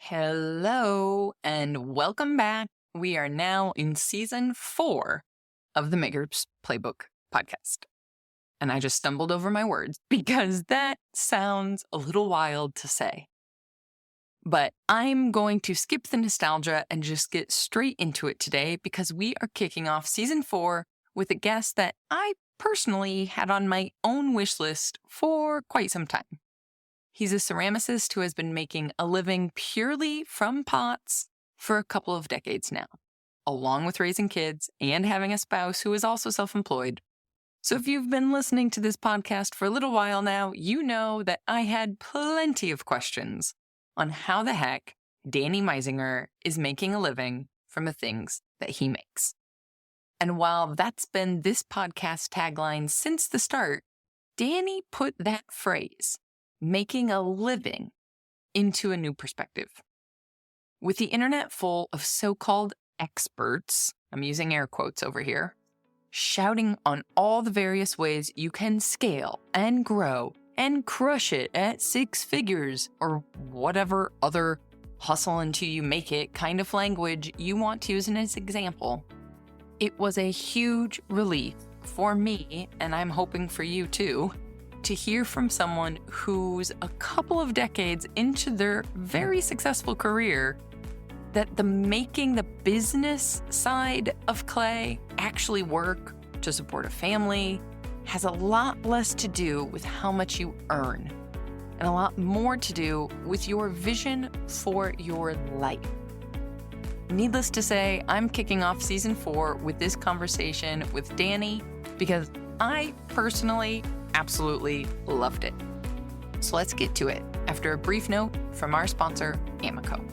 Hello and welcome back. We are now in season 4 of the Maker's Playbook podcast. And I just stumbled over my words because that sounds a little wild to say. But I'm going to skip the nostalgia and just get straight into it today because we are kicking off season 4 with a guest that I personally had on my own wish list for quite some time. He's a ceramicist who has been making a living purely from pots for a couple of decades now, along with raising kids and having a spouse who is also self-employed. So if you've been listening to this podcast for a little while now, you know that I had plenty of questions on how the heck Danny Meisinger is making a living from the things that he makes. And while that's been this podcast tagline since the start, Danny put that phrase, making a living, into a new perspective. With the internet full of so-called experts, I'm using air quotes over here, shouting on all the various ways you can scale and grow and crush it at 6 figures or whatever other hustle until you make it kind of language you want to use as an example, it was a huge relief for me, and I'm hoping for you too, to hear from someone who's a couple of decades into their very successful career that the making the business side of clay actually work to support a family has a lot less to do with how much you earn and a lot more to do with your vision for your life. Needless to say, I'm kicking off season 4 with this conversation with Danny because I personally absolutely loved it. So let's get to it after a brief note from our sponsor, Amico.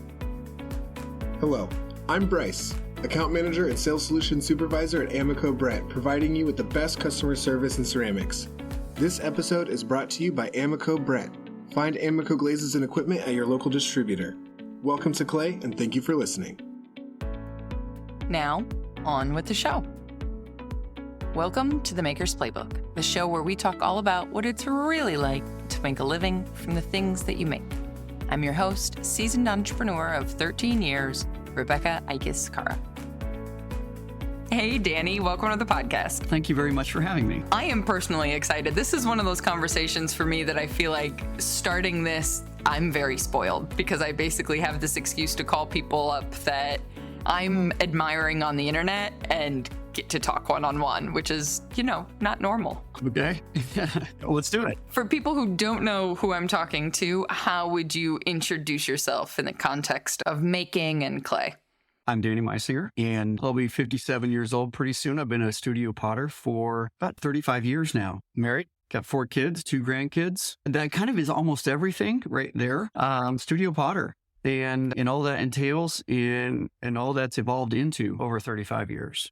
Hello, I'm Bryce, Account Manager and Sales Solution Supervisor at Amico Brett, providing you with the best customer service in ceramics. This episode is brought to you by Amico Brett. Find Amico glazes and equipment at your local distributor. Welcome to Clay, and thank you for listening. Now, on with the show. Welcome to the Maker's Playbook, the show where we talk all about what it's really like to make a living from the things that you make. I'm your host, seasoned entrepreneur of 13 years, Rebecca Ikes-Kara. Hey, Danny, welcome to the podcast. Thank you very much for having me. I am personally excited. This is one of those conversations for me that I feel like starting this, I'm very spoiled because I basically have this excuse to call people up that I'm admiring on the internet and get to talk one-on-one, which is, not normal. Okay. Well, let's do it. For people who don't know who I'm talking to, how would you introduce yourself in the context of making and clay? I'm Danny Meisinger, and I'll be 57 years old pretty soon. I've been a studio potter for about 35 years now. Married, got 4 kids, 2 grandkids. That kind of is almost everything right there. Studio potter. And all that entails and all that's evolved into over 35 years.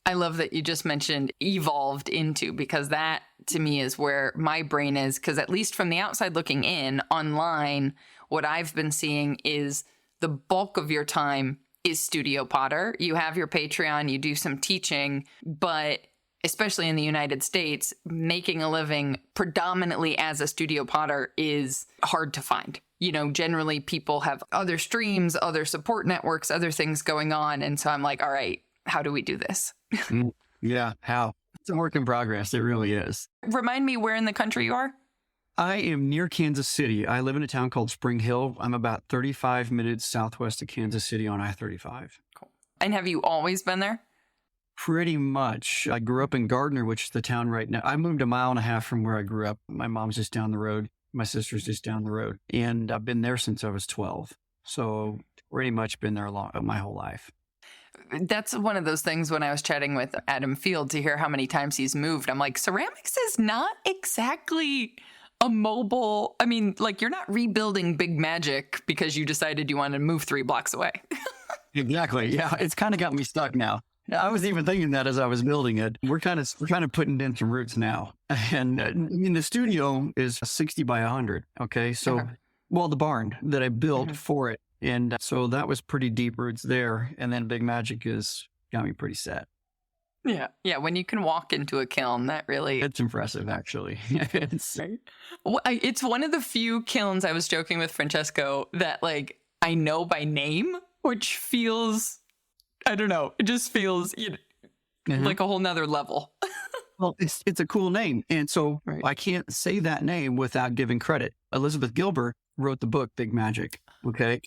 I love that you just mentioned evolved into, because that to me is where my brain is, because at least from the outside looking in online, what I've been seeing is the bulk of your time is studio potter. You have your Patreon, you do some teaching, but especially in the United States, making a living predominantly as a studio potter is hard to find. Generally people have other streams, other support networks, other things going on. And so I'm like, all right, how do we do this? Yeah, how? It's a work in progress. It really is. Remind me where in the country you are? I am near Kansas City. I live in a town called Spring Hill. I'm about 35 minutes southwest of Kansas City on I-35. Cool. And have you always been there? Pretty much. I grew up in Gardner, which is the town right now. I moved 1.5 miles from where I grew up. My mom's just down the road. My sister's just down the road. And I've been there since I was 12. So pretty much been there my whole life. That's one of those things when I was chatting with Adam Field to hear how many times he's moved. I'm like, ceramics is not exactly a mobile. I mean, like you're not rebuilding Big Magic because you decided you wanted to move 3 blocks away. Exactly. Yeah. It's kind of got me stuck now. I was even thinking that as I was building it. We're kind of putting in some roots now. And the studio is 60 by 100. Okay. So, the barn that I built for it. And so that was pretty deep roots there. And then Big Magic got me pretty set. Yeah. Yeah. When you can walk into a kiln, that really... It's impressive, actually. It's one of the few kilns, I was joking with Francesco, that like I know by name, which feels, I don't know, it just feels like a whole nother level. Well, it's a cool name. And so I can't say that name without giving credit. Elizabeth Gilbert wrote the book, Big Magic. Okay.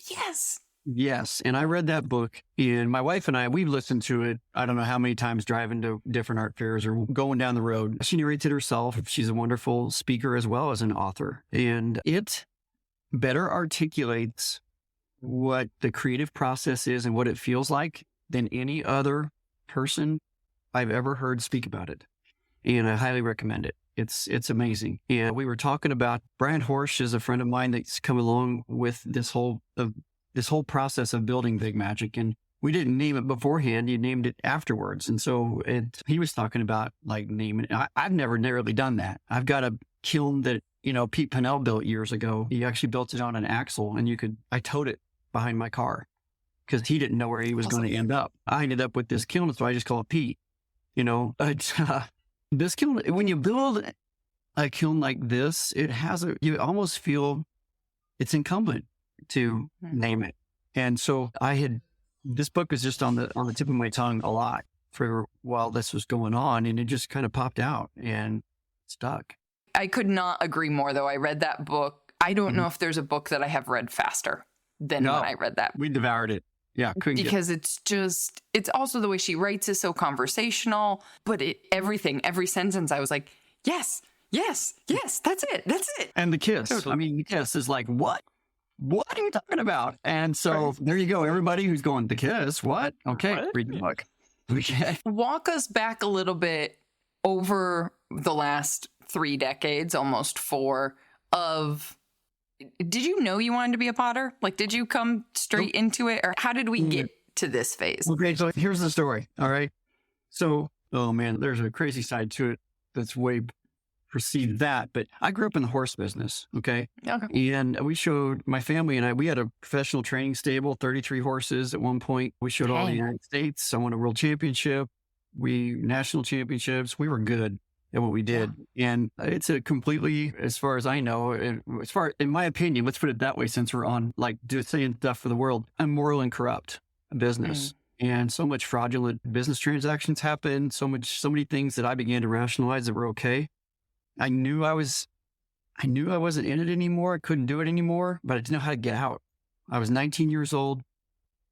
Yes. And I read that book, and my wife and I, we've listened to it. I don't know how many times driving to different art fairs or going down the road. She narrates it herself. She's a wonderful speaker as well as an author. And it better articulates what the creative process is and what it feels like than any other person I've ever heard speak about it. And I highly recommend it. It's amazing. And we were talking about Brian Horsch is a friend of mine that's come along with this whole process of building Big Magic. And we didn't name it beforehand. You named it afterwards. And so he was talking about like naming it. I've never really done that. I've got a kiln that, Pete Pennell built years ago. He actually built it on an axle, and I towed it behind my car because he didn't know where he was going to end up. I ended up with this kiln, so I just call it Pete. This kiln, when you build a kiln like this, you almost feel it's incumbent to name it. And so this book was just on the tip of my tongue a lot for while this was going on, and it just kind of popped out and stuck. I could not agree more, though. I read that book. I don't know if there's a book that I have read faster than when I read that. We devoured it. Yeah. Because it's also the way she writes is so conversational, but every sentence I was like, yes, that's it. And the kiss. Totally. I mean, the kiss is like, what? What are you talking about? And so there you go. Everybody who's going, the kiss, what? Okay, read the book. Okay. Walk us back a little bit over the last 3 decades, almost 4, of... Did you know you wanted to be a potter? Like, did you come straight into it, or how did we get to this phase? Okay, so here's the story. All right. So, oh man, there's a crazy side to it that's way preceded that. But I grew up in the horse business. Okay. And my family and we had a professional training stable, 33 horses at one point. We showed all the United States. I won a world championship. National championships. We were good at what we did. And it's a completely, as far as I know, in my opinion, let's put it that way, since we're on saying stuff for the world, immoral and corrupt business. And so much fraudulent business transactions happen. So many things that I began to rationalize that were okay. I knew I wasn't in it anymore. I couldn't do it anymore, but I didn't know how to get out. I was 19 years old,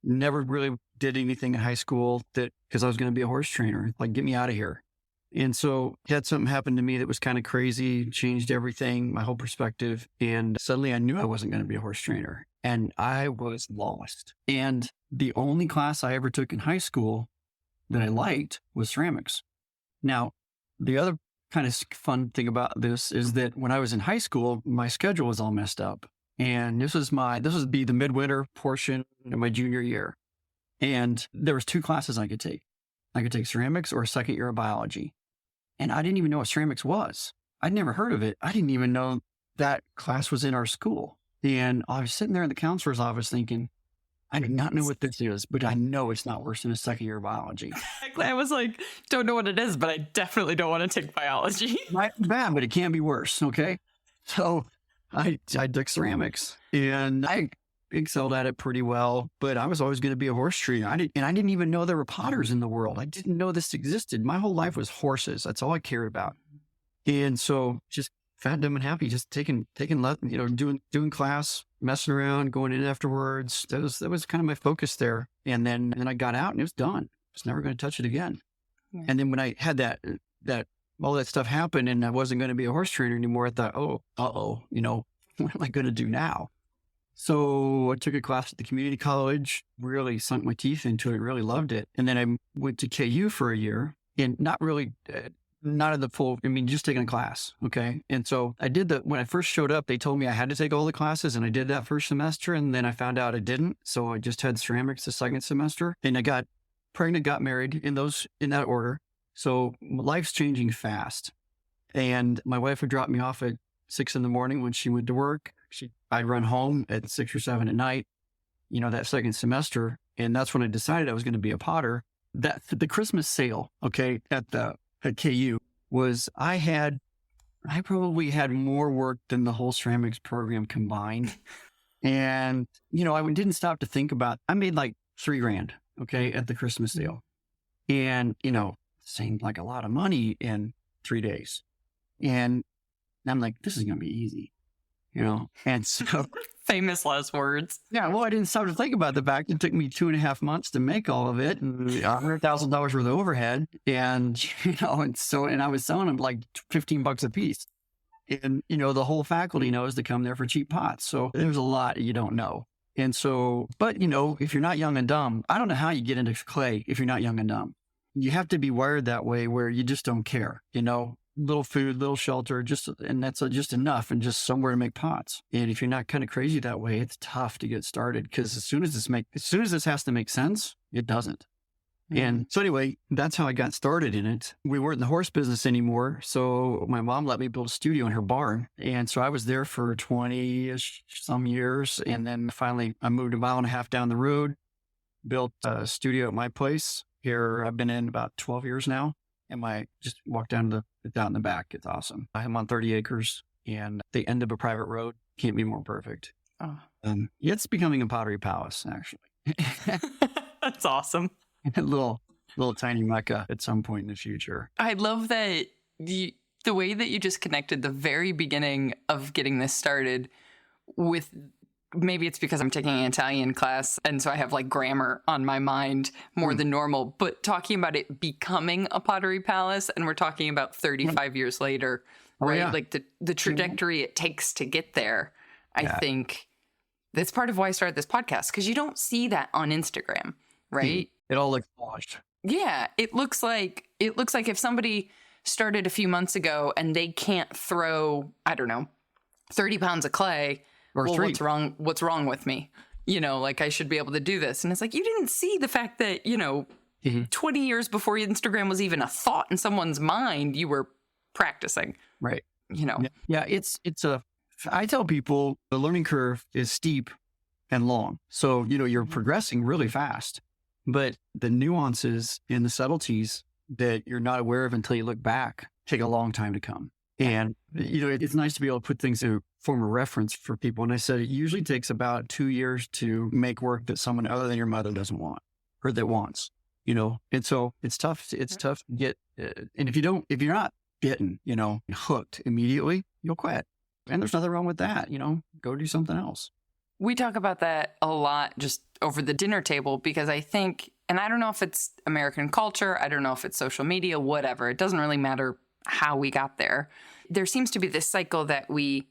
never really did anything in high school because I was going to be a horse trainer. Like, get me out of here. And so had something happen to me that was kind of crazy, changed everything, my whole perspective. And suddenly I knew I wasn't going to be a horse trainer, and I was lost. And the only class I ever took in high school that I liked was ceramics. Now, the other kind of fun thing about this is that when I was in high school, my schedule was all messed up. And this would be the midwinter portion of my junior year. And there was 2 classes I could take. I could take ceramics or second year of biology. And I didn't even know what ceramics was. I'd never heard of it. I didn't even know that class was in our school. And I was sitting there in the counselor's office thinking, I do not know what this is, but I know it's not worse than a second year of biology. I was like, don't know what it is, but I definitely don't want to take biology. Not bad, but it can be worse. Okay. So I took ceramics, and I excelled at it pretty well, but I was always going to be a horse trainer. I didn't even know there were potters in the world. I didn't know this existed. My whole life was horses. That's all I cared about. And so just fat, dumb, and happy, just taking, doing class, messing around, going in afterwards. That was kind of my focus there. And then I got out and it was done. I was never going to touch it again. Yeah. And then when I had that all that stuff happen and I wasn't going to be a horse trainer anymore, I thought, what am I going to do now? So I took a class at the community college, really sunk my teeth into it, really loved it. And then I went to KU for a year, and not in the full, just taking a class. Okay. And so I did when I first showed up, they told me I had to take all the classes, and I did that first semester. And then I found out I didn't. So I just had ceramics the second semester, and I got pregnant, got married in that order. So life's changing fast. And my wife would drop me off at 6 a.m. when she went to work. I'd run home at 6 or 7 at night, that second semester. And that's when I decided I was going to be a potter. The Christmas sale, okay, at KU was I probably had more work than the whole ceramics program combined. And, I didn't stop to think about, I made like $3,000, okay, at the Christmas deal. And, seemed like a lot of money in 3 days. And I'm like, this is going to be easy, and so. Famous last words. Yeah, well, I didn't stop to think about the fact it took me 2.5 months to make all of it, and $100,000 worth of overhead, and and I was selling them like $15 a piece, and the whole faculty knows to come there for cheap pots. So there's a lot you don't know, and so, but if you're not young and dumb, I don't know how you get into clay if you're not young and dumb. You have to be wired that way where you just don't care, little food, little shelter, and that's just enough, and just somewhere to make pots. And if you're not kind of crazy that way, it's tough to get started, because as soon as this has to make sense, it doesn't. And so anyway, that's how I got started in it. We weren't in the horse business anymore, so my mom let me build a studio in her barn, and so I was there for 20-ish some years, and then finally I moved 1.5 miles down the road, built a studio at my place. Here I've been in about 12 years now. And just walk down in the back. It's awesome. I'm on 30 acres and the end of a private road. Can't be more perfect. Oh. It's becoming a pottery palace, actually. That's awesome. A little tiny Mecca at some point in the future. I love that the way that you just connected the very beginning of getting this started with. Maybe it's because I'm taking an Italian class, and so I have like grammar on my mind more than normal, but talking about it becoming a pottery palace, and we're talking about 35 years later, right? Yeah. Like the trajectory it takes to get there. I think that's part of why I started this podcast, because you don't see that on Instagram, right? It all looks polished. Yeah. It looks like if somebody started a few months ago and they can't throw, I don't know, 30 pounds of clay. Or well, 3. what's wrong with me? Like I should be able to do this. And it's like, you didn't see the fact that, 20 years before Instagram was even a thought in someone's mind, you were practicing. Right. Yeah, I tell people the learning curve is steep and long. So, you're progressing really fast, but the nuances and the subtleties that you're not aware of until you look back take a long time to come. And, it's nice to be able to put things in form of reference for people. And I said, it usually takes about 2 years to make work that someone other than your mother doesn't want or that wants, and so it's tough. It's tough to get. And if you're not getting, hooked immediately, you'll quit. And there's nothing wrong with that. Go do something else. We talk about that a lot just over the dinner table, because I think, and I don't know if it's American culture, I don't know if it's social media, whatever. It doesn't really matter how we got there. There seems to be this cycle that we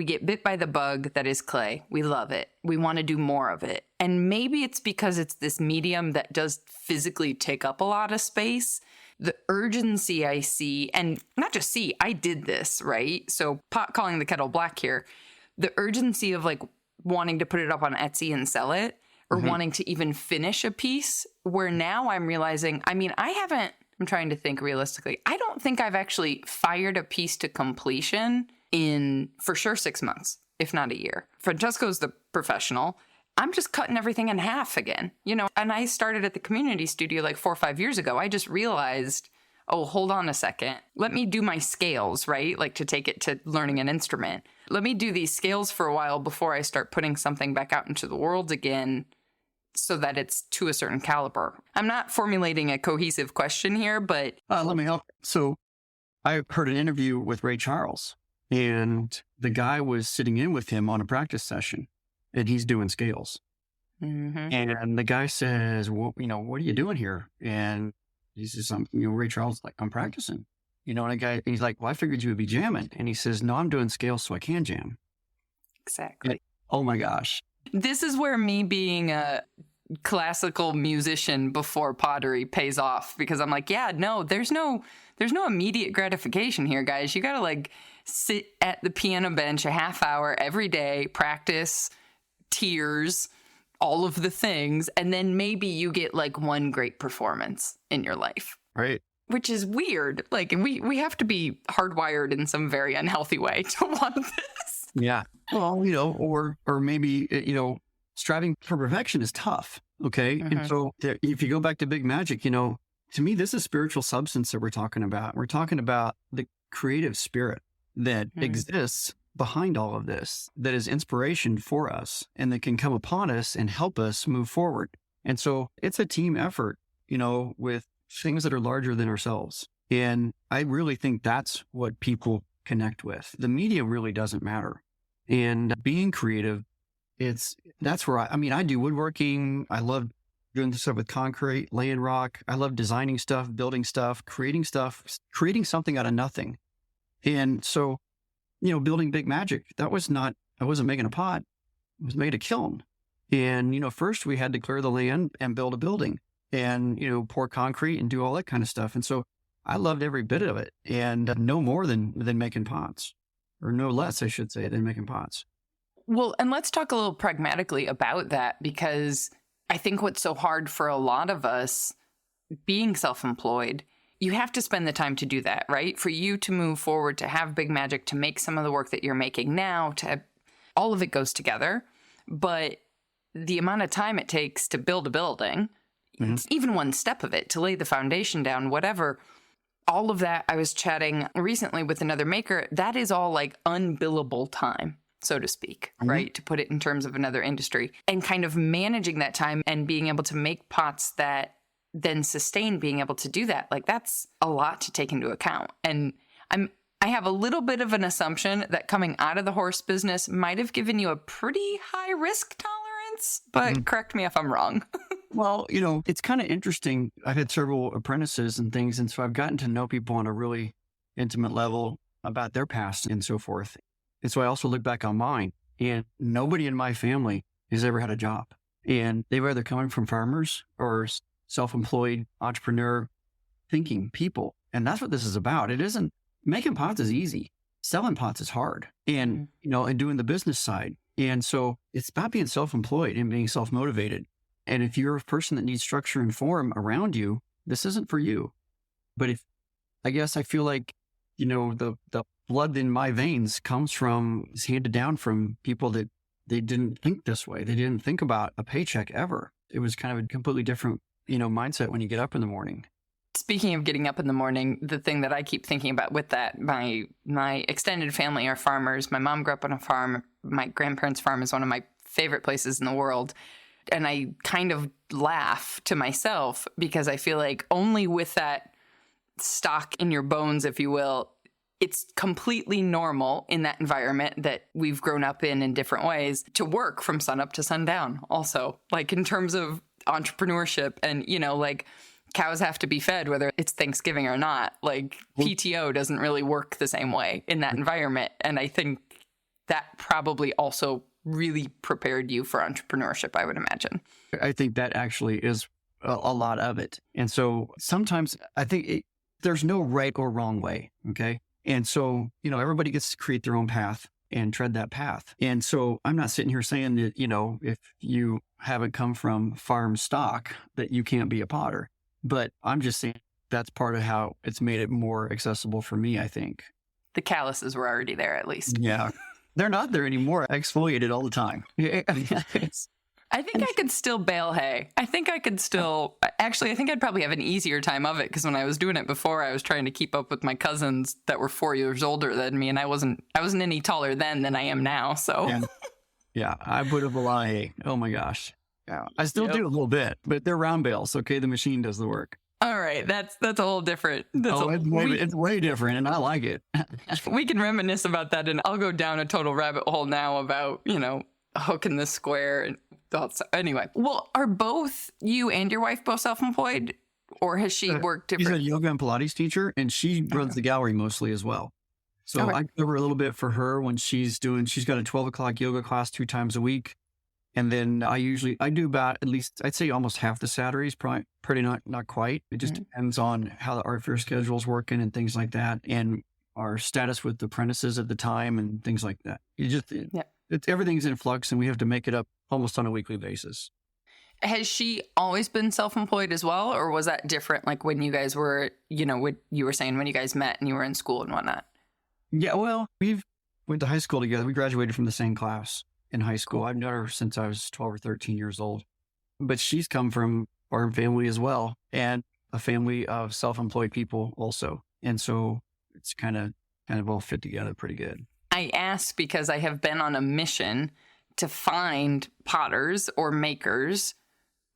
get bit by the bug that is clay. We love it. We want to do more of it. And maybe it's because it's this medium that does physically take up a lot of space. The urgency I see, and not just see, I did this, right? So pot calling the kettle black here. The urgency of like wanting to put it up on Etsy and sell it, or wanting to even finish a piece, where now I'm realizing, I'm trying to think realistically. I don't think I've actually fired a piece to completion in, for sure, 6 months, if not a year. Francesco's the professional. I'm just cutting everything in half again, and I started at the community studio like 4 or 5 years ago. I just realized, oh, hold on a second. Let me do my scales, right? Like to take it to learning an instrument. Let me do these scales for a while before I start putting something back out into the world again, so that it's to a certain caliber. I'm not formulating a cohesive question here, but... let me help. So I heard an interview with Ray Charles, and the guy was sitting in with him on a practice session, and he's doing scales. And the guy says, well, what are you doing here? And he says, Ray Charles is like, I'm practicing. And the guy, he's like, well, I figured you would be jamming. And he says, no, I'm doing scales so I can jam. Exactly. Oh my gosh. This is where me being a classical musician before pottery pays off, because I'm like, yeah, no, there's no immediate gratification here, guys. You got to like sit at the piano bench a half hour every day, practice, tears, all of the things. And then maybe you get like one great performance in your life. Right. Which is weird. Like we have to be hardwired in some very unhealthy way to want this. Yeah. Well, or maybe, striving for perfection is tough. Okay. And so if you go back to Big Magic, to me, this is spiritual substance that we're talking about. We're talking about the creative spirit that exists behind all of this that is inspiration for us and that can come upon us and help us move forward. And so it's a team effort, with things that are larger than ourselves. And I really think that's what people connect with. The media really doesn't matter. And being creative, that's where I do woodworking. I love doing stuff with concrete, laying rock. I love designing stuff, building stuff, creating something out of nothing. And so, building Big Magic, I wasn't making a pot. It was made a kiln. And, first we had to clear the land and build a building and, pour concrete and do all that kind of stuff. And so I loved every bit of it, and no more than making pots, or no less, I should say, than making pots. Well, and let's talk a little pragmatically about that, because I think what's so hard for a lot of us being self-employed, you have to spend the time to do that, right? For you to move forward, to have Big Magic, to make some of the work that you're making now, all of it goes together. But the amount of time it takes to build a building, even one step of it, to lay the foundation down, whatever, all of that, I was chatting recently with another maker, that is all like unbillable time, so to speak, right? To put it in terms of another industry, and kind of managing that time and being able to make pots that then sustain being able to do that. Like, that's a lot to take into account. And I have a little bit of an assumption that coming out of the horse business might have given you a pretty high risk tolerance, but correct me if I'm wrong. Well, it's kind of interesting. I've had several apprentices and things, and so I've gotten to know people on a really intimate level about their past and so forth. And so I also look back on mine, and nobody in my family has ever had a job. And they've either coming from farmers or self-employed entrepreneur thinking people. And that's what this is about. It isn't, making pots is easy. Selling pots is hard. And, and doing the business side. And so it's about being self-employed and being self-motivated. And if you're a person that needs structure and form around you, this isn't for you. But I feel like, the blood in my veins is handed down from people that they didn't think this way. They didn't think about a paycheck ever. It was kind of a completely different, mindset when you get up in the morning. Speaking of getting up in the morning, the thing that I keep thinking about with that, my extended family are farmers. My mom grew up on a farm. My grandparents' farm is one of my favorite places in the world. And I kind of laugh to myself because I feel like only with that stock in your bones, if you will, it's completely normal in that environment that we've grown up in different ways to work from sunup to sundown. Also, like in terms of entrepreneurship and, like cows have to be fed, whether it's Thanksgiving or not. Like PTO doesn't really work the same way in that environment. And I think that probably also really prepared you for entrepreneurship, I would imagine. I think that actually is a lot of it. And so sometimes I think there's no right or wrong way. Okay. And so, everybody gets to create their own path and tread that path. And so I'm not sitting here saying that, if you haven't come from farm stock, that you can't be a potter. But I'm just saying that's part of how it's made it more accessible for me, I think. The calluses were already there, at least. Yeah. They're not there anymore. I exfoliate it all the time. I think I could still bale hay. I think I'd probably have an easier time of it because when I was doing it before, I was trying to keep up with my cousins that were 4 years older than me, and I wasn't any taller then than I am now. So yeah, I put up a lot of hay. Oh my gosh. Yeah, I still do a little bit, but they're round bales. Okay, the machine does the work. All right, that's a whole different. It's way different, and I like it. We can reminisce about that, and I'll go down a total rabbit hole now about hooking the square and thoughts. Anyway, well, are both you and your wife both self-employed, or has she worked different? She's a yoga and Pilates teacher, and she runs the gallery mostly as well. So I cover a little bit for her when she's got a 12 o'clock yoga class 2 times a week. And then I do about at least, I'd say almost half the Saturdays, probably pretty not quite. It just depends on how the art fair schedule's working and things like that. And our status with the apprentices at the time and things like that. Everything's in flux and we have to make it up almost on a weekly basis. Has she always been self-employed as well? Or was that different? Like when you guys were, what you were saying when you guys met and you were in school and whatnot? Yeah, well, we went to high school together. We graduated from the same class in high school. I've known her since I was 12 or 13 years old. But she's come from farm family as well and a family of self-employed people also. And so it's kind of all fit together pretty good. I ask because I have been on a mission to find potters or makers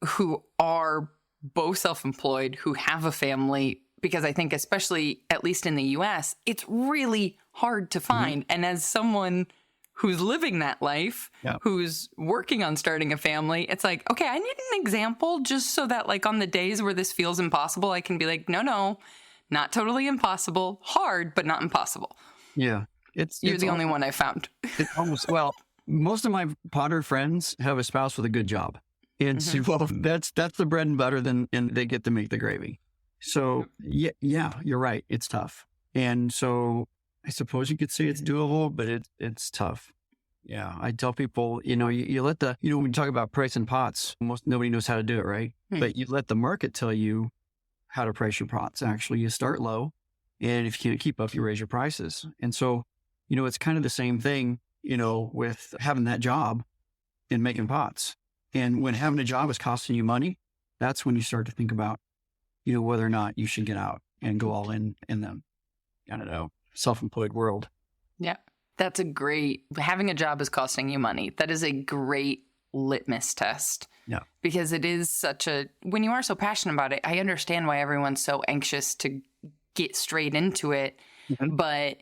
who are both self-employed, who have a family, because I think especially, at least in the US, it's really hard to find. And as someone who's living that life, who's working on starting a family, it's like, okay, I need an example just so that like on the days where this feels impossible, I can be like, no, not totally impossible, hard, but not impossible. Yeah. You're the only one I found. It's almost, well, most of my potter friends have a spouse with a good job. And so, well, that's the bread and butter, and they get to make the gravy. So yeah, you're right. It's tough. And so I suppose you could say it's doable, but it's tough. Yeah. I tell people, you let when you talk about pricing pots, nobody knows how to do it, right? But you let the market tell you how to price your pots. Actually, you start low, and if you can't keep up, you raise your prices. And so, it's kind of the same thing, with having that job and making pots. And when having a job is costing you money, that's when you start to think about, whether or not you should get out and go all in them, I don't know, self-employed world. Yeah. That's having a job is costing you money. That is a great litmus test. Yeah. Because it is when you are so passionate about it, I understand why everyone's so anxious to get straight into it. But,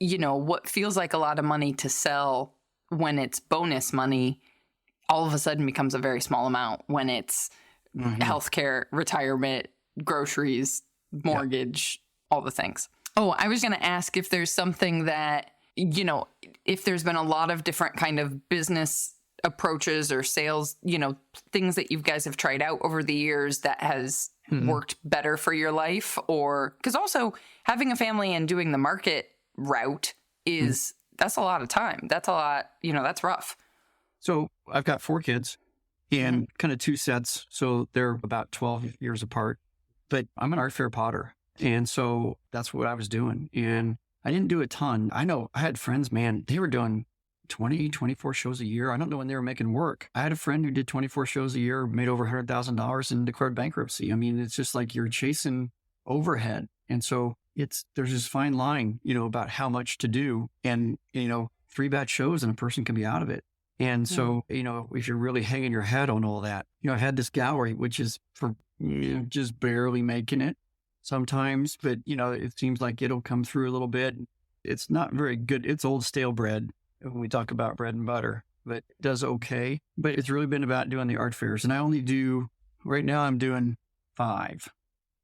what feels like a lot of money to sell when it's bonus money all of a sudden becomes a very small amount when it's healthcare, retirement, groceries, mortgage, all the things. Oh, I was going to ask if there's something that, if there's been a lot of different kind of business approaches or sales, things that you guys have tried out over the years that has worked better for your life, or because also having a family and doing the market route that's a lot of time. That's a lot, that's rough. So I've got 4 kids and kind of 2 sets. So they're about 12 years apart, but I'm an art fair potter. And so that's what I was doing. And I didn't do a ton. I know I had friends, man, they were doing 20, 24 shows a year. I don't know when they were making work. I had a friend who did 24 shows a year, made over $100,000 and declared bankruptcy. I mean, it's just like you're chasing overhead. And so there's this fine line, about how much to do. And, 3 bad shows and a person can be out of it. And so, if you're really hanging your head on all that, I've had this gallery, which is for just barely making it sometimes, but, it seems like it'll come through a little bit. It's not very good. It's old stale bread when we talk about bread and butter, but it does okay. But it's really been about doing the art fairs. And right now I'm doing 5.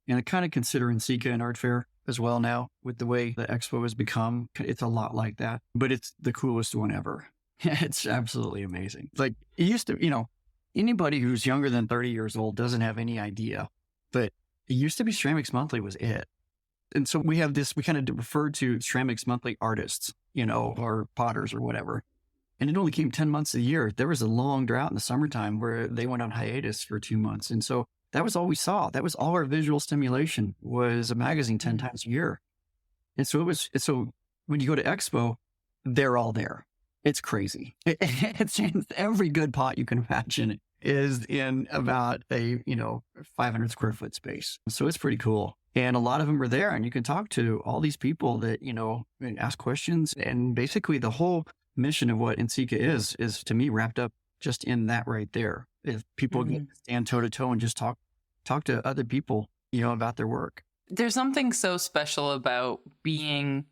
And I kind of consider Meisinger an art fair as well now with the way the expo has become. It's a lot like that, but it's the coolest one ever. It's absolutely amazing. Like it used to, anybody who's younger than 30 years old doesn't have any idea, but it used to be Ceramics Monthly was it. And so we kind of refer to Ceramics Monthly artists, or potters or whatever. And it only came 10 months a year. There was a long drought in the summertime where they went on hiatus for 2 months. And so that was all we saw. That was all our visual stimulation was a magazine 10 times a year. And so so when you go to Expo, they're all there. It's crazy. It's every good pot you can imagine is in about a, 500 square foot space. So it's pretty cool. And a lot of them are there and you can talk to all these people that, and ask questions. And basically the whole mission of what Meisinger is to me wrapped up just in that right there. If people can stand toe to toe and just talk to other people, about their work. There's something so special about being,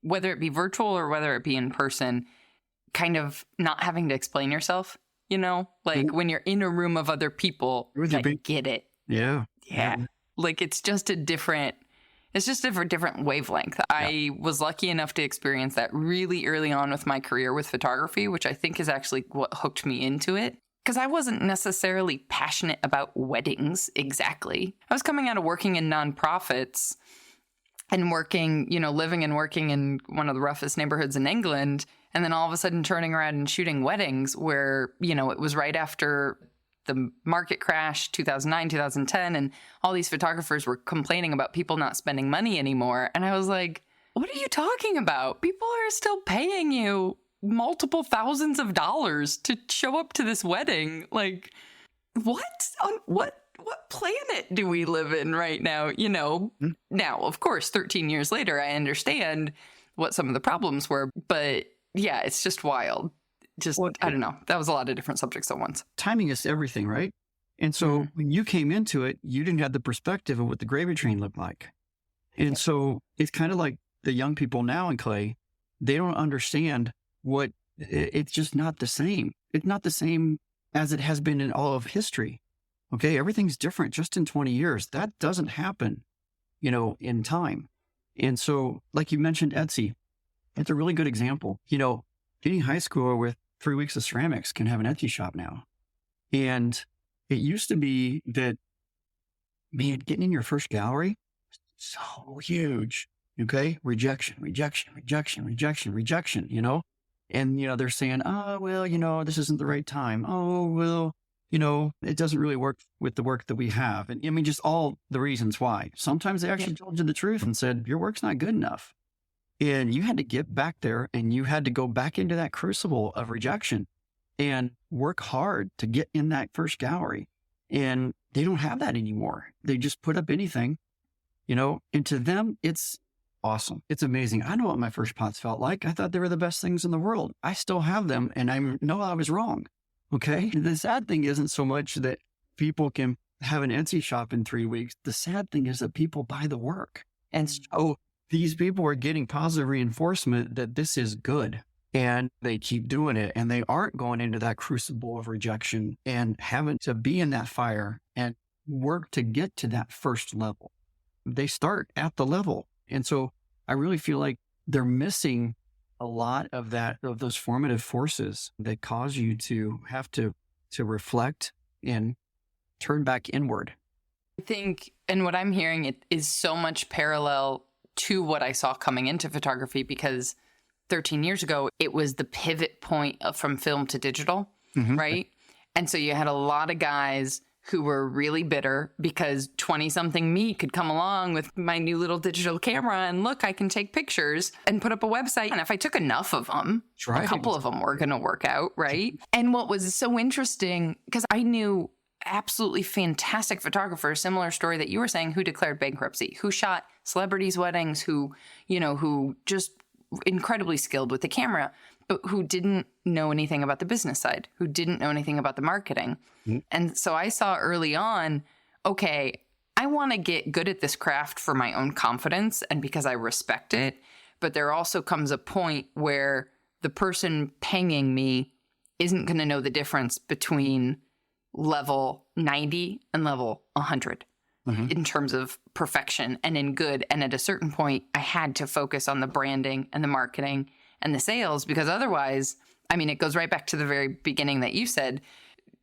whether it be virtual or whether it be in person, kind of not having to explain yourself, when you're in a room of other people, get it. Yeah. Like it's just a different wavelength. Yeah. I was lucky enough to experience that really early on with my career with photography, which I think is actually what hooked me into it. Because I wasn't necessarily passionate about weddings exactly. I was coming out of working in nonprofits and living and working in one of the roughest neighborhoods in England. And then all of a sudden turning around and shooting weddings where, it was right after the market crash, 2009, 2010. And all these photographers were complaining about people not spending money anymore. And I was like, what are you talking about? People are still paying you multiple thousands of dollars to show up to this wedding. Like, what planet do we live in right now? Now, of course, 13 years later, I understand what some of the problems were, but yeah, it's just wild. Just, Well, I don't know. That was a lot of different subjects at once. timing is everything, right? And so when you came into it, you didn't have the perspective of what the gravy train looked like. And so it's kind of like the young people now in Clay, they don't understand it's just not the same. It's not the same as it has been in all of history. Okay. Everything's different just in 20 years. That doesn't happen, in time. And so, like you mentioned, Etsy, it's a really good example. Any high schooler with 3 weeks of ceramics can have an Etsy shop now. And it used to be that, man, getting in your first gallery, so huge. Okay. Rejection. And, they're saying, oh, well, this isn't the right time. Oh, well, it doesn't really work with the work that we have. And I mean, just all the reasons why. Sometimes they actually told you the truth and said, your work's not good enough. And you had to get back there and you had to go back into that crucible of rejection and work hard to get in that first gallery. And they don't have that anymore. They just put up anything, and to them, it's awesome. It's amazing. I know what my first pots felt like. I thought they were the best things in the world. I still have them and I know I was wrong. Okay. The sad thing isn't so much that people can have an Etsy shop in 3 weeks. The sad thing is that people buy the work. And so these people are getting positive reinforcement that this is good and they keep doing it and they aren't going into that crucible of rejection and having to be in that fire and work to get to that first level. They start at the level. And so I really feel like they're missing a lot of those formative forces that cause you to have to reflect and turn back inward. I think, and what I'm hearing, it is so much parallel to what I saw coming into photography, because 13 years ago, it was the pivot point from film to digital, right? And so you had a lot of guys who were really bitter because 20-something me could come along with my new little digital camera and look, I can take pictures and put up a website. And if I took enough of them, a couple of them were going to work out, right? And what was so interesting, because I knew absolutely fantastic photographers, similar story that you were saying, who declared bankruptcy, who shot celebrities' weddings, who just incredibly skilled with the camera, but who didn't know anything about the business side, who didn't know anything about the marketing. And so I saw early on, okay, I want to get good at this craft for my own confidence and because I respect it. But there also comes a point where the person paying me isn't going to know the difference between level 90 and level 100 in terms of perfection and in good. And at a certain point, I had to focus on the branding and the marketing and the sales, because otherwise, I mean, it goes right back to the very beginning that you said,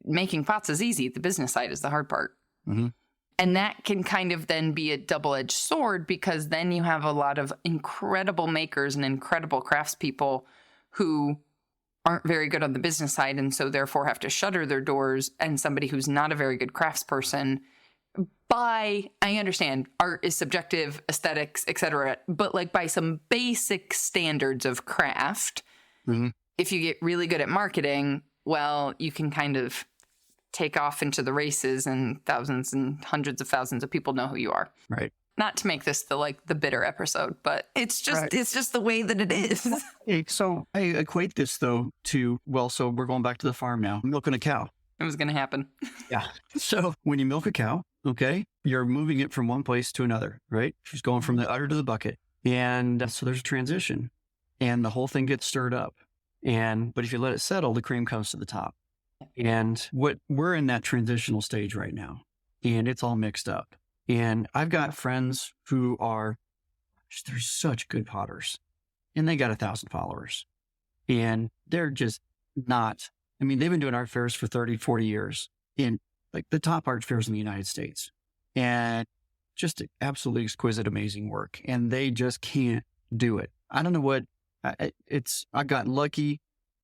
making pots is easy. The business side is the hard part. And that can kind of then be a double-edged sword, because then you have a lot of incredible makers and incredible craftspeople who aren't very good on the business side and so therefore have to shutter their doors, and somebody who's not a very good craftsperson I understand art is subjective, aesthetics, etc., but like by some basic standards of craft, if you get really good at marketing, well, you can kind of take off into the races and thousands and hundreds of thousands of people know who you are. Right. Not to make this the bitter episode, but it's just the way that it is. Hey, so I equate this though to, so we're going back to the farm now, milking a cow. It was going to happen. Yeah. So when you milk a cow, okay, you're moving it from one place to another, right? She's going from the udder to the bucket. And so there's a transition and the whole thing gets stirred up. But if you let it settle, the cream comes to the top. And we're in that transitional stage right now, and it's all mixed up. And I've got friends who they're such good potters, and they got 1,000 followers, and they're just not, they've been doing art fairs for 30, 40 years in like the top art fairs in the United States, and just absolutely exquisite, amazing work. And they just can't do it. I don't know what I got lucky.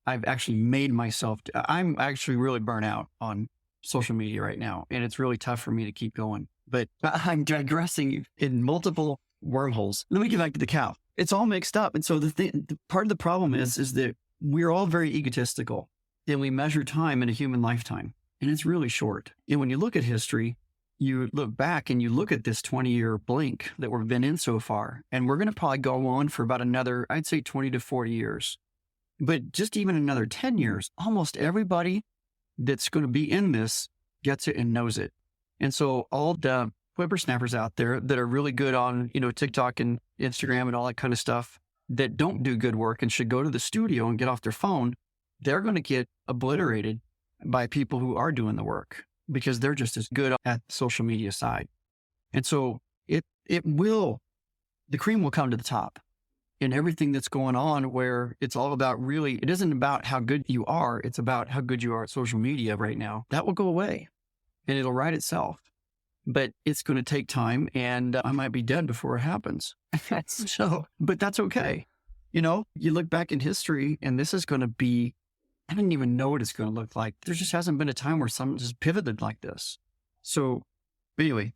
I've actually made myself, I'm actually really burnt out on social media right now, and it's really tough for me to keep going. But I'm digressing in multiple wormholes. Let me get back to the cow. It's all mixed up. And so part of the problem is that we're all very egotistical, and we measure time in a human lifetime, and it's really short. And when you look at history, you look back and you look at this 20-year blink that we've been in so far, and we're going to probably go on for about another, I'd say 20 to 40 years. But just even another 10 years, almost everybody that's going to be in this gets it and knows it. And so all the whippersnappers out there that are really good on, TikTok and Instagram and all that kind of stuff that don't do good work and should go to the studio and get off their phone, they're going to get obliterated by people who are doing the work because they're just as good at the social media side. And so the cream will come to the top in everything that's going on, where it's all about it isn't about how good you are. It's about how good you are at social media right now. That will go away and it'll right itself, but it's going to take time, and I might be dead before it happens. But that's okay. You look back in history and this is going to be, I didn't even know what it's going to look like. There just hasn't been a time where something just pivoted like this. So anyway,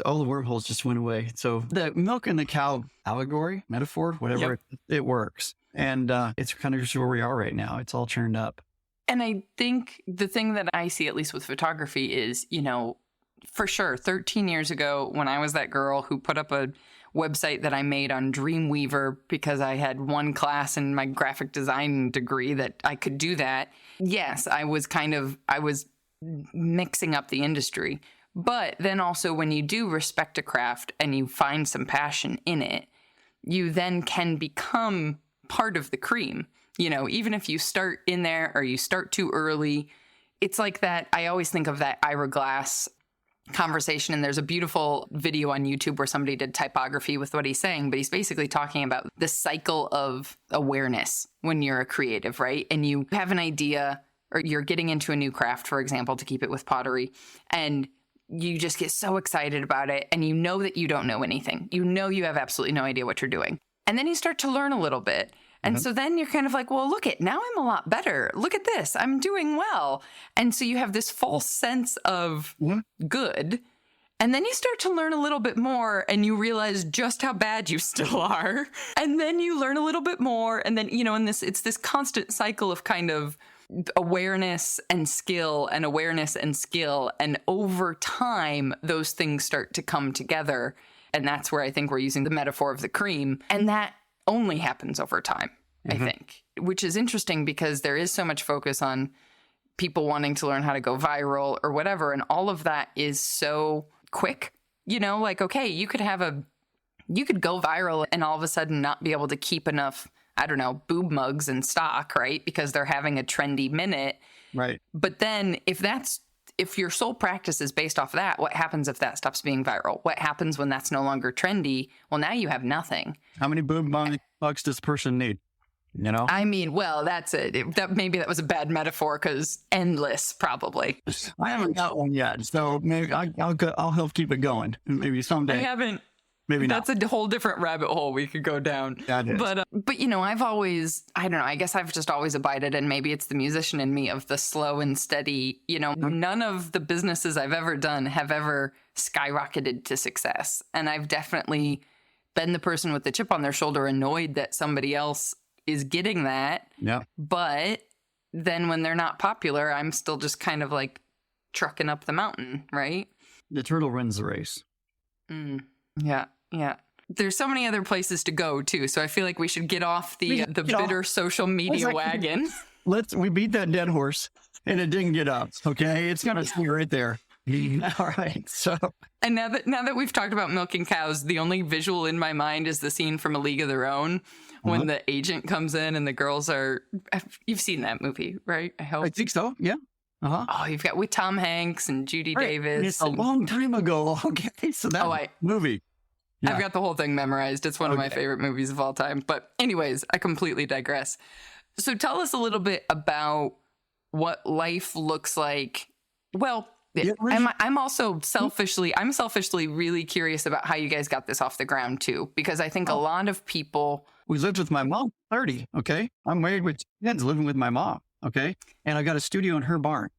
all the wormholes just went away. So the milk and the cow allegory, metaphor, whatever, it works. And it's kind of just where we are right now. It's all churned up. And I think the thing that I see, at least with photography, is, for sure, 13 years ago, when I was that girl who put up a website that I made on Dreamweaver because I had one class in my graphic design degree that I could do that. Yes, I was mixing up the industry. But then also when you do respect a craft and you find some passion in it, you then can become part of the cream. Even if you start in there or you start too early, it's like that. I always think of that Ira Glass conversation, and there's a beautiful video on YouTube where somebody did typography with what he's saying, but he's basically talking about the cycle of awareness when you're a creative, right? And you have an idea, or you're getting into a new craft, for example, to keep it with pottery, and you just get so excited about it, and you know that you don't know anything. You have absolutely no idea what you're doing. And then you start to learn a little bit. And so then you're kind of like, well, now I'm a lot better. Look at this. I'm doing well. And so you have this false sense of good. And then you start to learn a little bit more and you realize just how bad you still are. And then you learn a little bit more. And then, it's this constant cycle of kind of awareness and skill and awareness and skill. And over time, those things start to come together. And that's where I think we're using the metaphor of the cream. And that only happens over time, I think, which is interesting because there is so much focus on people wanting to learn how to go viral or whatever. And all of that is so quick, okay, you could go viral and all of a sudden not be able to keep enough, boob mugs in stock, right? Because they're having a trendy minute. Right. But then if your sole practice is based off that, what happens if that stops being viral? What happens when that's no longer trendy? Well, now you have nothing. How many boob mugs does this person need? I mean, well, that's it. Maybe that was a bad metaphor because endless, probably. I haven't got one yet, so maybe I'll help keep it going. Maybe someday. I haven't. Maybe not. That's a whole different rabbit hole we could go down. Yeah, it is. But I've always, I don't know, I guess I've just always abided, and maybe it's the musician in me, of the slow and steady. None of the businesses I've ever done have ever skyrocketed to success. And I've definitely been the person with the chip on their shoulder, annoyed that somebody else is getting that. Yeah. But then when they're not popular, I'm still just kind of like trucking up the mountain, right? The turtle wins the race. Yeah. Yeah. There's so many other places to go too. So I feel like we should get off the bitter social media wagon. We beat that dead horse and it didn't get up. Okay. It's going to stay right there. All right. So, and now that we've talked about milking cows, the only visual in my mind is the scene from A League of Their Own when the agent comes in and the girls you've seen that movie, right? I hope. I think so. Yeah. Oh, you've got with Tom Hanks and Judy Davis. It's a long time ago. Okay. So that movie. Yeah. I've got the whole thing memorized. It's one of my favorite movies of all time. But anyways, I completely digress. So tell us a little bit about what life looks like. Well, I'm also selfishly really curious about how you guys got this off the ground too, because I think a lot of people. We lived with my mom, 30. Okay. I'm married with kids, living with my mom. Okay. And I got a studio in her barn.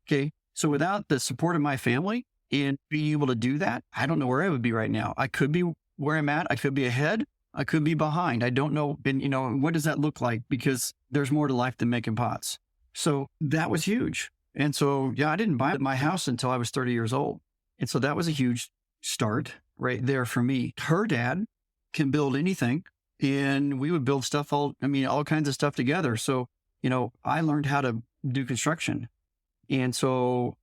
Okay. So without the support of my family, and being able to do that, I don't know where I would be right now. I could be where I'm at. I could be ahead. I could be behind. I don't know. And, what does that look like? Because there's more to life than making pots. So that was huge. And so, I didn't buy my house until I was 30 years old. And so that was a huge start right there for me. Her dad can build anything. and we would build stuff all kinds of stuff together. So, I learned how to do construction. And so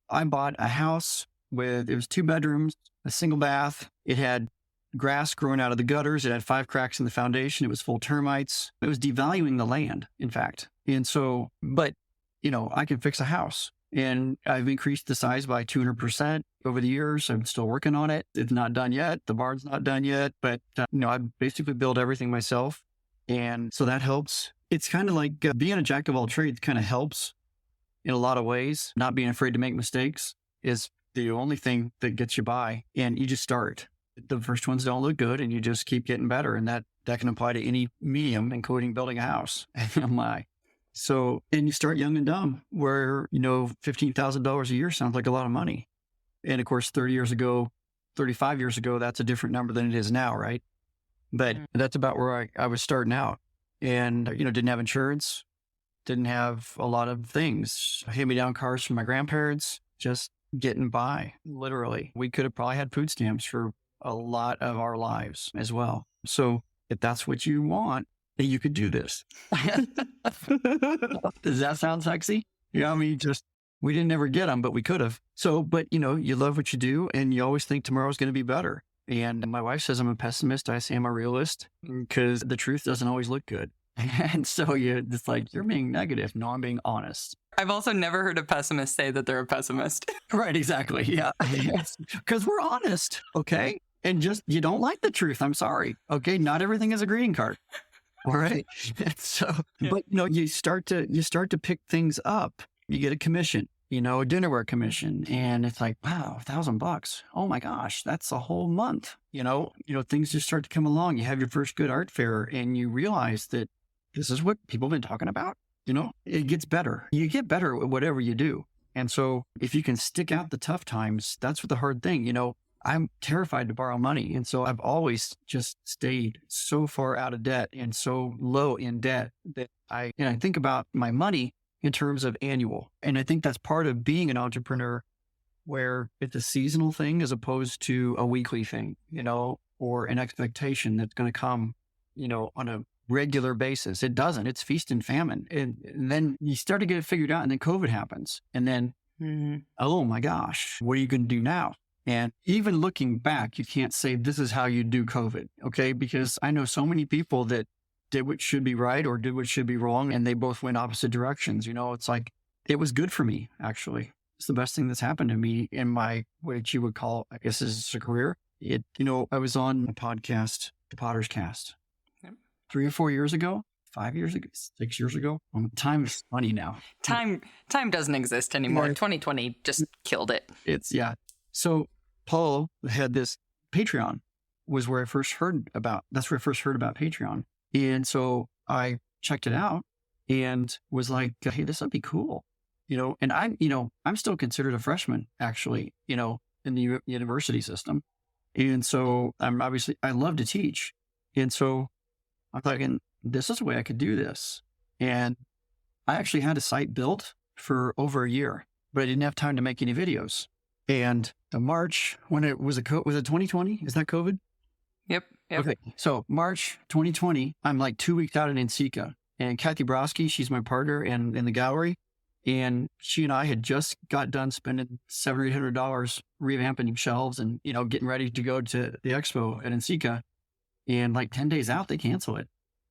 I bought a house it was 2 bedrooms, a single bath. It had grass growing out of the gutters. It had 5 cracks in the foundation. It was full termites. It was devaluing the land, in fact. And so, but, I can fix a house. And I've increased the size by 200% over the years. I'm still working on it. It's not done yet. The barn's not done yet. But, I basically build everything myself. And so that helps. It's kind of like being a jack of all trades kind of helps in a lot of ways. Not being afraid to make mistakes is the only thing that gets you by. And you just start. The first ones don't look good and you just keep getting better. And that can apply to any medium, including building a house. So, and you start young and dumb where, $15,000 a year sounds like a lot of money. And of course, 35 years ago, that's a different number than it is now, right? But that's about where I was starting out. And, didn't have insurance, didn't have a lot of things. Hand-me-down cars from my grandparents, just getting by, literally. We could have probably had food stamps for a lot of our lives as well. So if that's what you want, you could do this. Does that sound sexy? Yeah, we didn't ever get them, but we could have. So, but you love what you do and you always think tomorrow's going to be better. And my wife says I'm a pessimist. I say I'm a realist because the truth doesn't always look good. And so it's like, you're being negative. No, I'm being honest. I've also never heard a pessimist say that they're a pessimist. Right, exactly. Yeah. Because we're honest, okay? And just, you don't like the truth. I'm sorry. Okay, not everything is a greeting card. All right. So, but you start to pick things up. You get a commission, a dinnerware commission, and it's like, wow, $1,000. Oh my gosh, that's a whole month. Things just start to come along. You have your first good art fair, and you realize that this is what people have been talking about. It gets better. You get better at whatever you do. And so, if you can stick out the tough times, that's what the hard thing. I'm terrified to borrow money. And so I've always just stayed so far out of debt and so low in debt that I think about my money in terms of annual. And I think that's part of being an entrepreneur where it's a seasonal thing as opposed to a weekly thing, or an expectation that's going to come, on a regular basis. It doesn't. It's feast and famine. And then you start to get it figured out and then COVID happens. And then, oh my gosh, what are you going to do now? And even looking back, you can't say this is how you do COVID, okay? Because I know so many people that did what should be right or did what should be wrong, and they both went opposite directions. It's like, it was good for me, actually. It's the best thing that's happened to me in my, what you would call, I guess, is a career. I was on a podcast, the Potter's Cast, 3 or 4 years ago, 5 years ago, 6 years ago. Time is funny now. Time doesn't exist anymore. 2020 just killed it. So Paul had this Patreon that's where I first heard about Patreon. And so I checked it out and was like, hey, this would be cool. And I'm still considered a freshman actually, in the university system. And so I love to teach. And so I'm thinking, this is a way I could do this. And I actually had a site built for over a year, but I didn't have time to make any videos. And the March, when it was it 2020? Is that COVID? Yep. Okay. So March 2020, I'm like 2 weeks out in Ensika. And Kathy Broski, she's my partner in the gallery. And she and I had just got done spending $700 or $800 revamping shelves and, getting ready to go to the expo at Ensika. And like 10 days out, they cancel it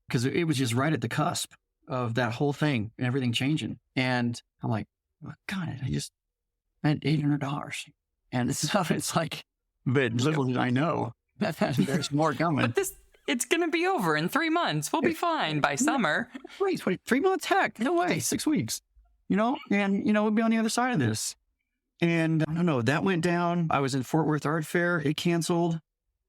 because it was just right at the cusp of that whole thing and everything changing. And I'm like, oh, God, I just spent $800. And it's like, but little did I know that there's more coming. But it's going to be over in 3 months. We'll be fine by summer. Wait, 3 months? Heck, no way. 6 weeks, and, we'll be on the other side of this. And I don't know, that went down. I was in Fort Worth Art Fair. It canceled.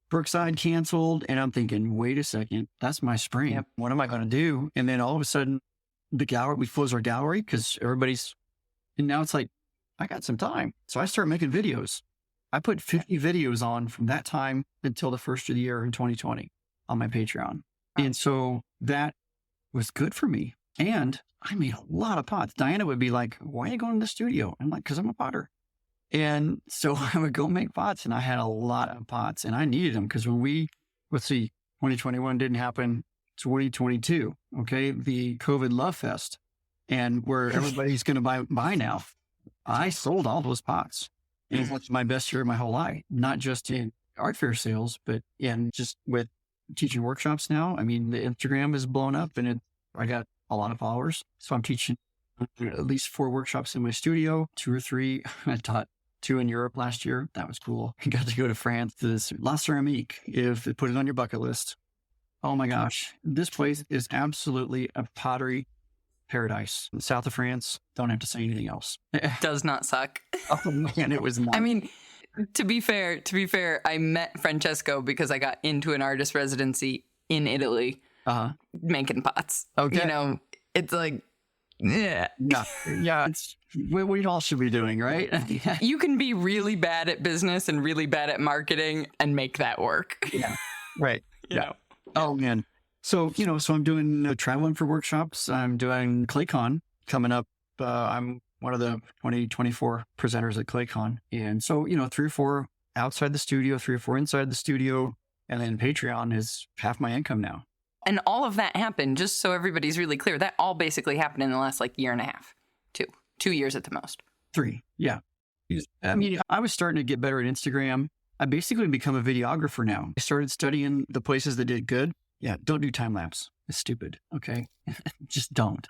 Brookside canceled. And I'm thinking, wait a second, that's my spring. Yep. What am I going to do? And then all of a sudden the gallery, we close our gallery because and now it's like, I got some time. So I started making videos. I put 50 videos on from that time until the first of the year in 2020 on my Patreon. And so that was good for me. And I made a lot of pots. Diana would be like, why are you going to the studio? I'm like, because I'm a potter. And so I would go make pots and I had a lot of pots and I needed them because when 2021 didn't happen. 2022, okay, the COVID Love Fest, and where everybody's going to buy now. I sold all those pots. And it was my best year of my whole life, not just in art fair sales, but in just with teaching workshops now. I mean, the Instagram is blown up and I got a lot of followers. So I'm teaching at least 4 workshops in my studio, 2 or 3. I taught 2 in Europe last year. That was cool. I got to go to France to this La Ceramique, if you put it on your bucket list. Oh my gosh. This place is absolutely a pottery paradise. In the south of France, don't have to say anything else. Does not suck. Oh man, it was not. I mean, to be fair, I met Francesco because I got into an artist residency in Italy, making pots. Okay. You know, it's like, yeah. Yeah. It's what we all should be doing, right? You can be really bad at business and really bad at marketing and make that work. Yeah. Right. You know. Oh man. So, so I'm doing traveling for workshops. I'm doing ClayCon coming up. I'm one of the 2024 presenters at ClayCon. And so, 3 or 4 outside the studio, 3 or 4 inside the studio. And then Patreon is half my income now. And all of that happened, just so everybody's really clear, that all basically happened in the last year and a half. 2 years at the most. 3. Yeah. I mean, I was starting to get better at Instagram. I basically become a videographer now. I started studying the places that did good. Yeah, don't do time lapse. It's stupid. Okay, just don't.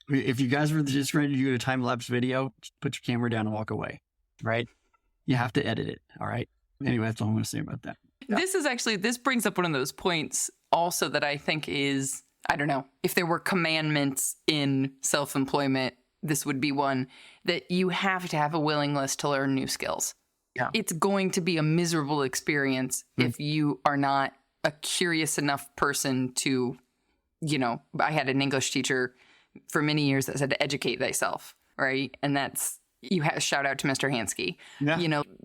If you guys were just ready to do a time lapse video, just put your camera down and walk away. Right? You have to edit it. All right. Anyway, that's all I'm going to say about that. Yeah. This brings up one of those points also that I think is, I don't know, if there were commandments in self-employment, this would be one, that you have to have a willingness to learn new skills. Yeah. It's going to be a miserable experience if you are not a curious enough person to, I had an English teacher for many years that said to educate thyself, right? And that's, shout out to Mr. Hansky,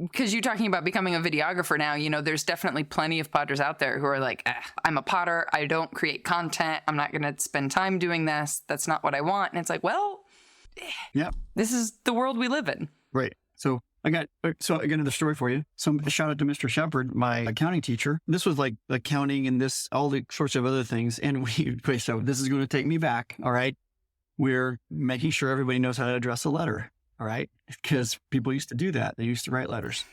because you're talking about becoming a videographer now, there's definitely plenty of potters out there who are like, I'm a potter. I don't create content. I'm not going to spend time doing this. That's not what I want. And it's like, well, this is the world we live in. Right. So I got another story for you. So shout out to Mr. Shepard, my accounting teacher. This was like accounting and all the sorts of other things. And so this is going to take me back. All right. We're making sure everybody knows how to address a letter. All right. Because people used to do that. They used to write letters.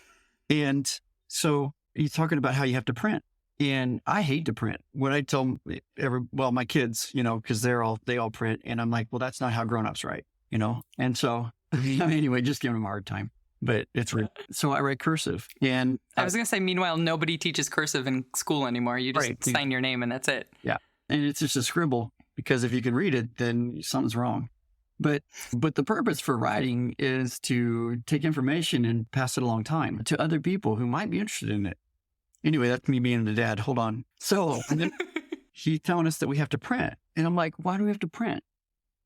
And so he's talking about how you have to print. And I hate to print. What I tell my kids, because they all print. And I'm like, well, that's not how grown-ups write, And so anyway, just giving them a hard time. But it's real. So I write cursive. And I was going to say, meanwhile, nobody teaches cursive in school anymore. You just sign your name and that's it. Yeah. And it's just a scribble, because if you can read it, then something's wrong. But the purpose for writing is to take information and pass it along time to other people who might be interested in it. Anyway, that's me being the dad. Hold on. So and then he's telling us that we have to print. And I'm like, why do we have to print?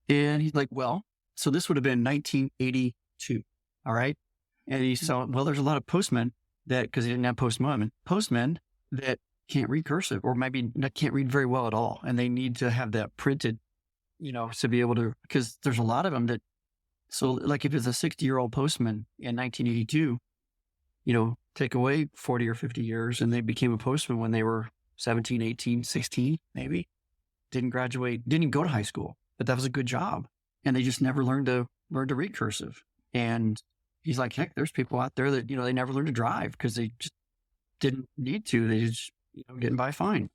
And he's like, well, so this would have been 1982. All right. And he saw, well, there's a lot of postmen because he didn't have postmen that can't read cursive or maybe can't read very well at all. And they need to have that printed, to be able to, because there's a lot of them that, so like if it's a 60-year-old postman in 1982, take away 40 or 50 years and they became a postman when they were 17, 18, 16, maybe, didn't graduate, didn't go to high school, but that was a good job. And they just never learned to read cursive. And he's like, heck, there's people out there that, they never learned to drive because they just didn't need to. They just, getting by fine.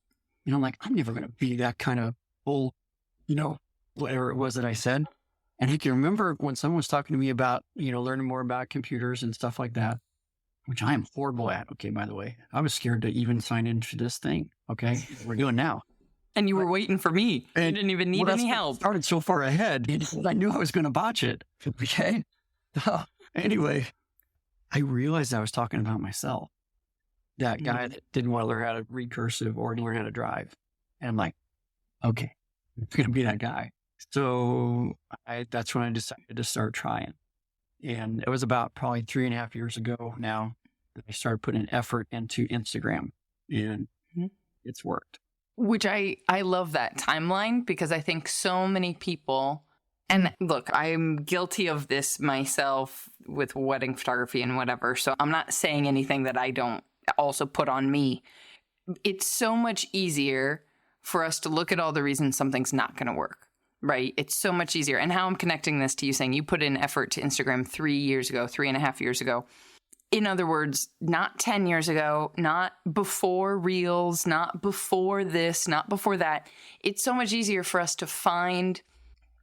I'm like, I'm never going to be that kind of full, whatever it was that I said. And I can remember when someone was talking to me about, learning more about computers and stuff like that, which I am horrible at. Okay, by the way, I was scared to even sign into this thing. Okay, we're doing now. And you were waiting for me. And you didn't even need any help. I started so far ahead. I knew I was going to botch it. Okay. Anyway, I realized I was talking about myself. That guy that didn't want to learn how to read cursive or learn how to drive. And I'm like, okay, I'm going to be that guy. So that's when I decided to start trying. And it was about probably 3.5 years ago now that I started putting an effort into Instagram. And it's worked. Which I love that timeline, because I think so many people, and look, I'm guilty of this myself with wedding photography and whatever. So I'm not saying anything that I don't also put on me. it's so much easier for us to look at all the reasons something's not going to work, right? It's so much easier. And how I'm connecting this to you saying you put in effort to Instagram 3 years ago, 3.5 years ago. In other words, not 10 years ago, not before Reels, not before this, not before that. It's so much easier for us to find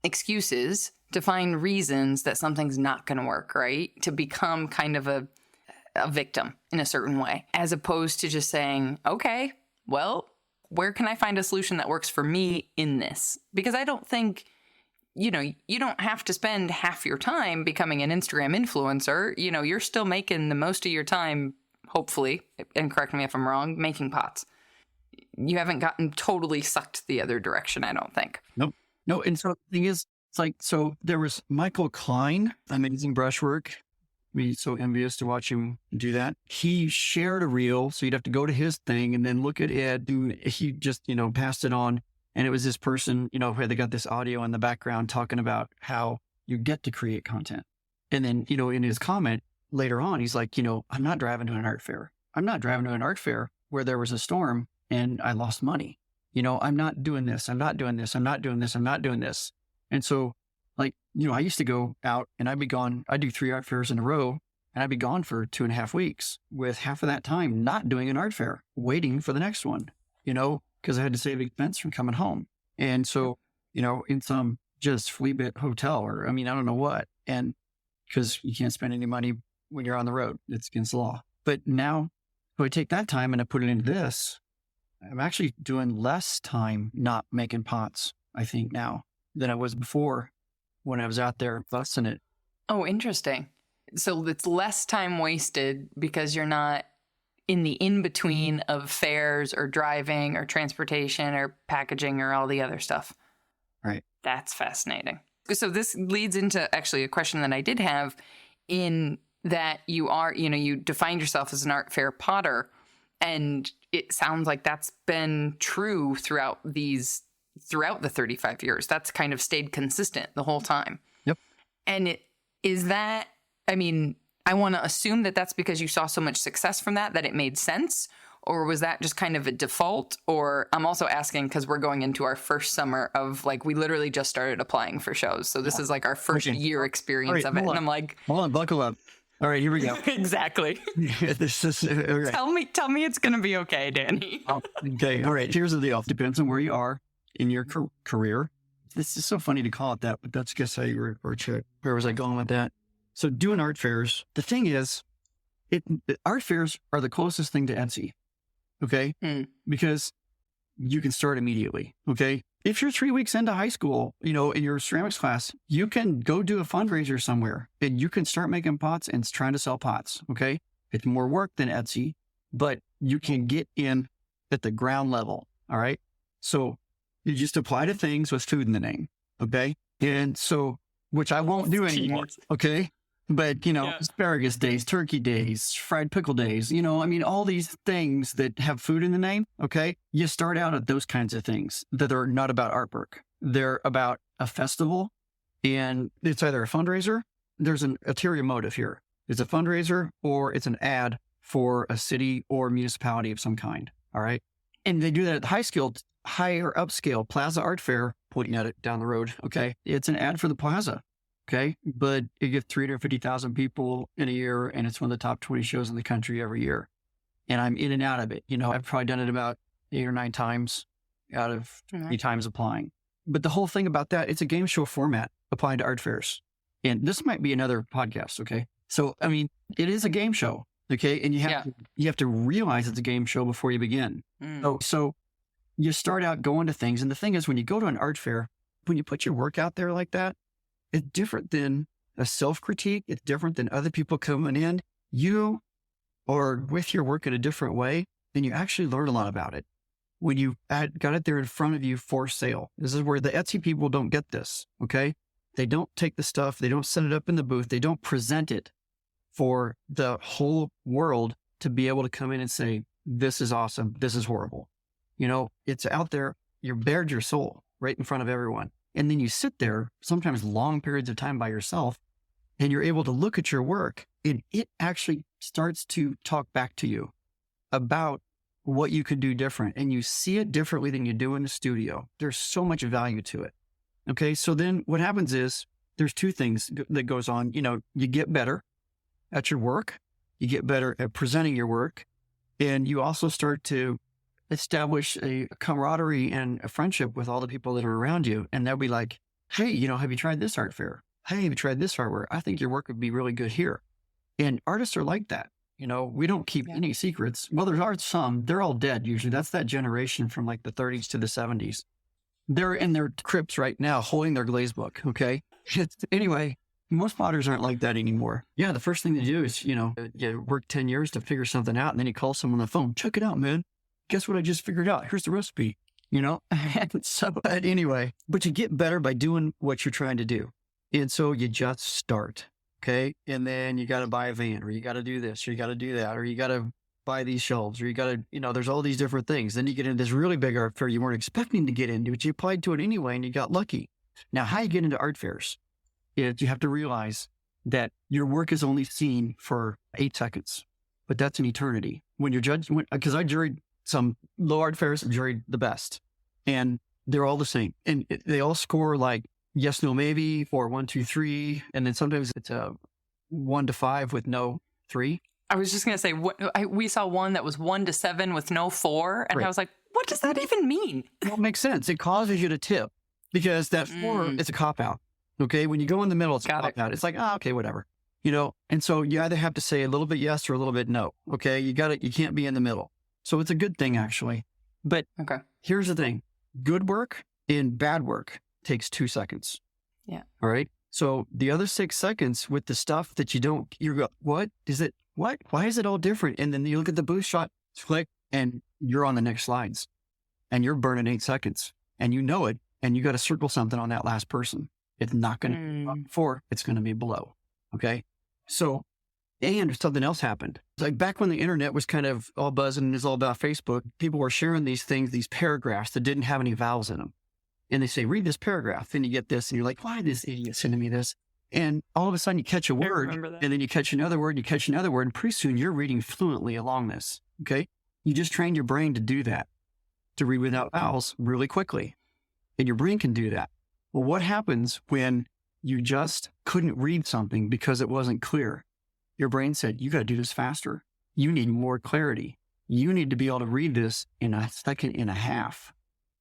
excuses, to find reasons that something's not going to work, right? To become kind of a victim in a certain way, as opposed to just saying, okay, well, where can I find a solution that works for me in this? Because I don't think, you don't have to spend half your time becoming an Instagram influencer. You're still making the most of your time, hopefully, and correct me if I'm wrong, making pots. You haven't gotten totally sucked the other direction, I don't think. Nope. No, and so the thing is, it's like, so there was Michael Klein, amazing brushwork. Me so envious to watch him do that. He shared a reel, so you'd have to go to his thing and then look at it. He just, passed it on. And it was this person, where they got this audio in the background talking about how you get to create content. And then, in his comment later on, he's like, I'm not driving to an art fair. I'm not driving to an art fair where there was a storm and I lost money. I'm not doing this. I'm not doing this. I'm not doing this. I'm not doing this. And so, I used to go out and I'd be gone. I'd do 3 art fairs in a row and I'd be gone for 2.5 weeks with half of that time not doing an art fair, waiting for the next one, because I had to save expense from coming home. And so, in some just flea bit hotel or, I don't know what. And because you can't spend any money when you're on the road, it's against the law. But now if I take that time and I put it into this, I'm actually doing less time not making pots, I think now, than I was before when I was out there busting it. Oh, interesting. So it's less time wasted because you're not in the in-between of fairs or driving or transportation or packaging or all the other stuff. Right. That's fascinating. So this leads into actually a question that I did have, in that you are, you defined yourself as an art fair potter, and it sounds like that's been true throughout the 35 years. That's kind of stayed consistent the whole time. Yep. And I want to assume that that's because you saw so much success from that it made sense, or was that just kind of a default? Or I'm also asking because we're going into our first summer of we literally just started applying for shows. So this is our first year experience of it. And I'm like, hold on, buckle up. All right, here we go. Exactly. This is okay. Tell me it's going to be okay, Danny. Okay. All right. Here's the deal. Depends on where you are in your career. This is so funny to call it that, but that's just how you refer to it. Where was I going with that? So doing art fairs, the thing is, art fairs are the closest thing to Etsy. Okay. Because you can start immediately. Okay. If you're 3 weeks into high school, in your ceramics class, you can go do a fundraiser somewhere and you can start making pots and trying to sell pots. Okay. It's more work than Etsy, but you can get in at the ground level. All right. So you just apply to things with food in the name. Okay. And so, which I won't do anymore. Okay. But, asparagus days, turkey days, fried pickle days, all these things that have food in the name. Okay. You start out at those kinds of things that are not about artwork. They're about a festival, and it's either a fundraiser. There's an ulterior motive here. It's a fundraiser or it's an ad for a city or municipality of some kind. All right. And they do that at the higher upscale Plaza Art Fair, pointing at it down the road. Okay. It's an ad for the plaza. Okay. But you get 350,000 people in a year, and it's one of the top 20 shows in the country every year. And I'm in and out of it. I've probably done it about 8 or 9 times out of 3 times applying. But the whole thing about that, it's a game show format applied to art fairs. And this might be another podcast. Okay. So, it is a game show. Okay. And you have to realize it's a game show before you begin. So you start out going to things. And the thing is, when you go to an art fair, when you put your work out there like that, it's different than a self-critique. It's different than other people coming in. You are with your work in a different way, then you actually learn a lot about it. When you got it there in front of you for sale. This is where the Etsy people don't get this, okay? They don't take the stuff. They don't set it up in the booth. They don't present it for the whole world to be able to come in and say, this is awesome. This is horrible. It's out there. You're bared your soul right in front of everyone. And then you sit there, sometimes long periods of time by yourself, and you're able to look at your work, and it actually starts to talk back to you about what you could do different and you see it differently than you do in the studio, there's so much value to it. Okay. So then what happens is there's two things that goes on. You get better at your work, you get better at presenting your work, and you also start to establish a camaraderie and a friendship with all the people that are around you. And they'll be like, hey, have you tried this art fair? Hey, have you tried this artwork? I think your work would be really good here. And artists are like that. We don't keep any secrets. Well, there are some. They're all dead usually. That's that generation from like the 30s to the 70s. They're in their crypts right now holding their glaze book, okay? Anyway, most modders aren't like that anymore. Yeah, the first thing they do is, you work 10 years to figure something out, and then you call someone on the phone. Check it out, man. Guess what I just figured out? Here's the recipe, So anyway, but you get better by doing what you're trying to do. And so you just start. Okay. And then you got to buy a van, or you got to do this, or you got to do that, or you got to buy these shelves, or you got to, there's all these different things. Then you get into this really big art fair you weren't expecting to get into, but you applied to it anyway and you got lucky. Now, how you get into art fairs is you have to realize that your work is only seen for 8 seconds, but that's an eternity. When you're judged, because I juried some low art fairs, I juried the best, and they're all the same. And they all score like yes, no, maybe, or 1, 2, 3. And then sometimes it's a 1 to 5 with no 3. I was just going to say, we saw one that was 1 to 7 with no 4. And I was like, what does that even mean? Well, it makes sense. It causes you to tip because that 4 is a cop out. Okay. When you go in the middle, it's a cop out. It's like, okay, whatever, and so you either have to say a little bit yes or a little bit no. Okay. You can't be in the middle. So it's a good thing actually. But here's the thing. Good work and bad work takes 2 seconds. Yeah. All right. So the other 6 seconds with the stuff that you go, what is it? What? Why is it all different? And then you look at the booth shot, click, and you're on the next slides and you're burning 8 seconds and you know it. And you got to circle something on that last person. It's not going to be before, it's going to be below. Okay. So, and something else happened. It's like back when the internet was kind of all buzzing and it's all about Facebook, people were sharing these things, these paragraphs that didn't have any vowels in them. And they say, read this paragraph. And you get this and you're like, why is this idiot sending me this? And all of a sudden you catch a word and then you catch another word, and pretty soon you're reading fluently along this. Okay. You just trained your brain to do that, to read without vowels really quickly. And your brain can do that. Well, what happens when you just couldn't read something because it wasn't clear? Your brain said, you got to do this faster. You need more clarity. You need to be able to read this in 1.5 seconds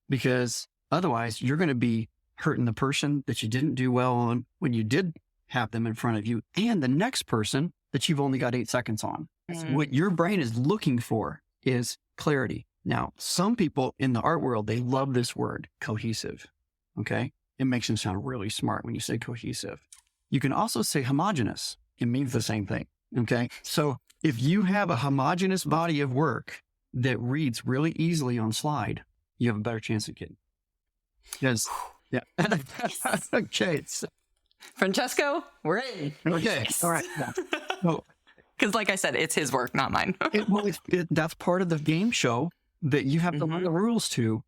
because otherwise you're going to be hurting the person that you didn't do well on when you did have them in front of you and the next person that you've only got 8 seconds on. So what your brain is looking for is clarity. Now, some people in the art world, they love this word, cohesive. Okay. It makes them sound really smart when you say cohesive. You can also say homogeneous. It means the same thing. Okay. So if you have a homogeneous body of work that reads really easily on slide, you have a better chance of getting. Yes. Yeah. Okay. Francesco, we're in. Okay. Yes. All right. So, because like I said, it's his work, not mine. That's part of the game show that you have to learn the rules to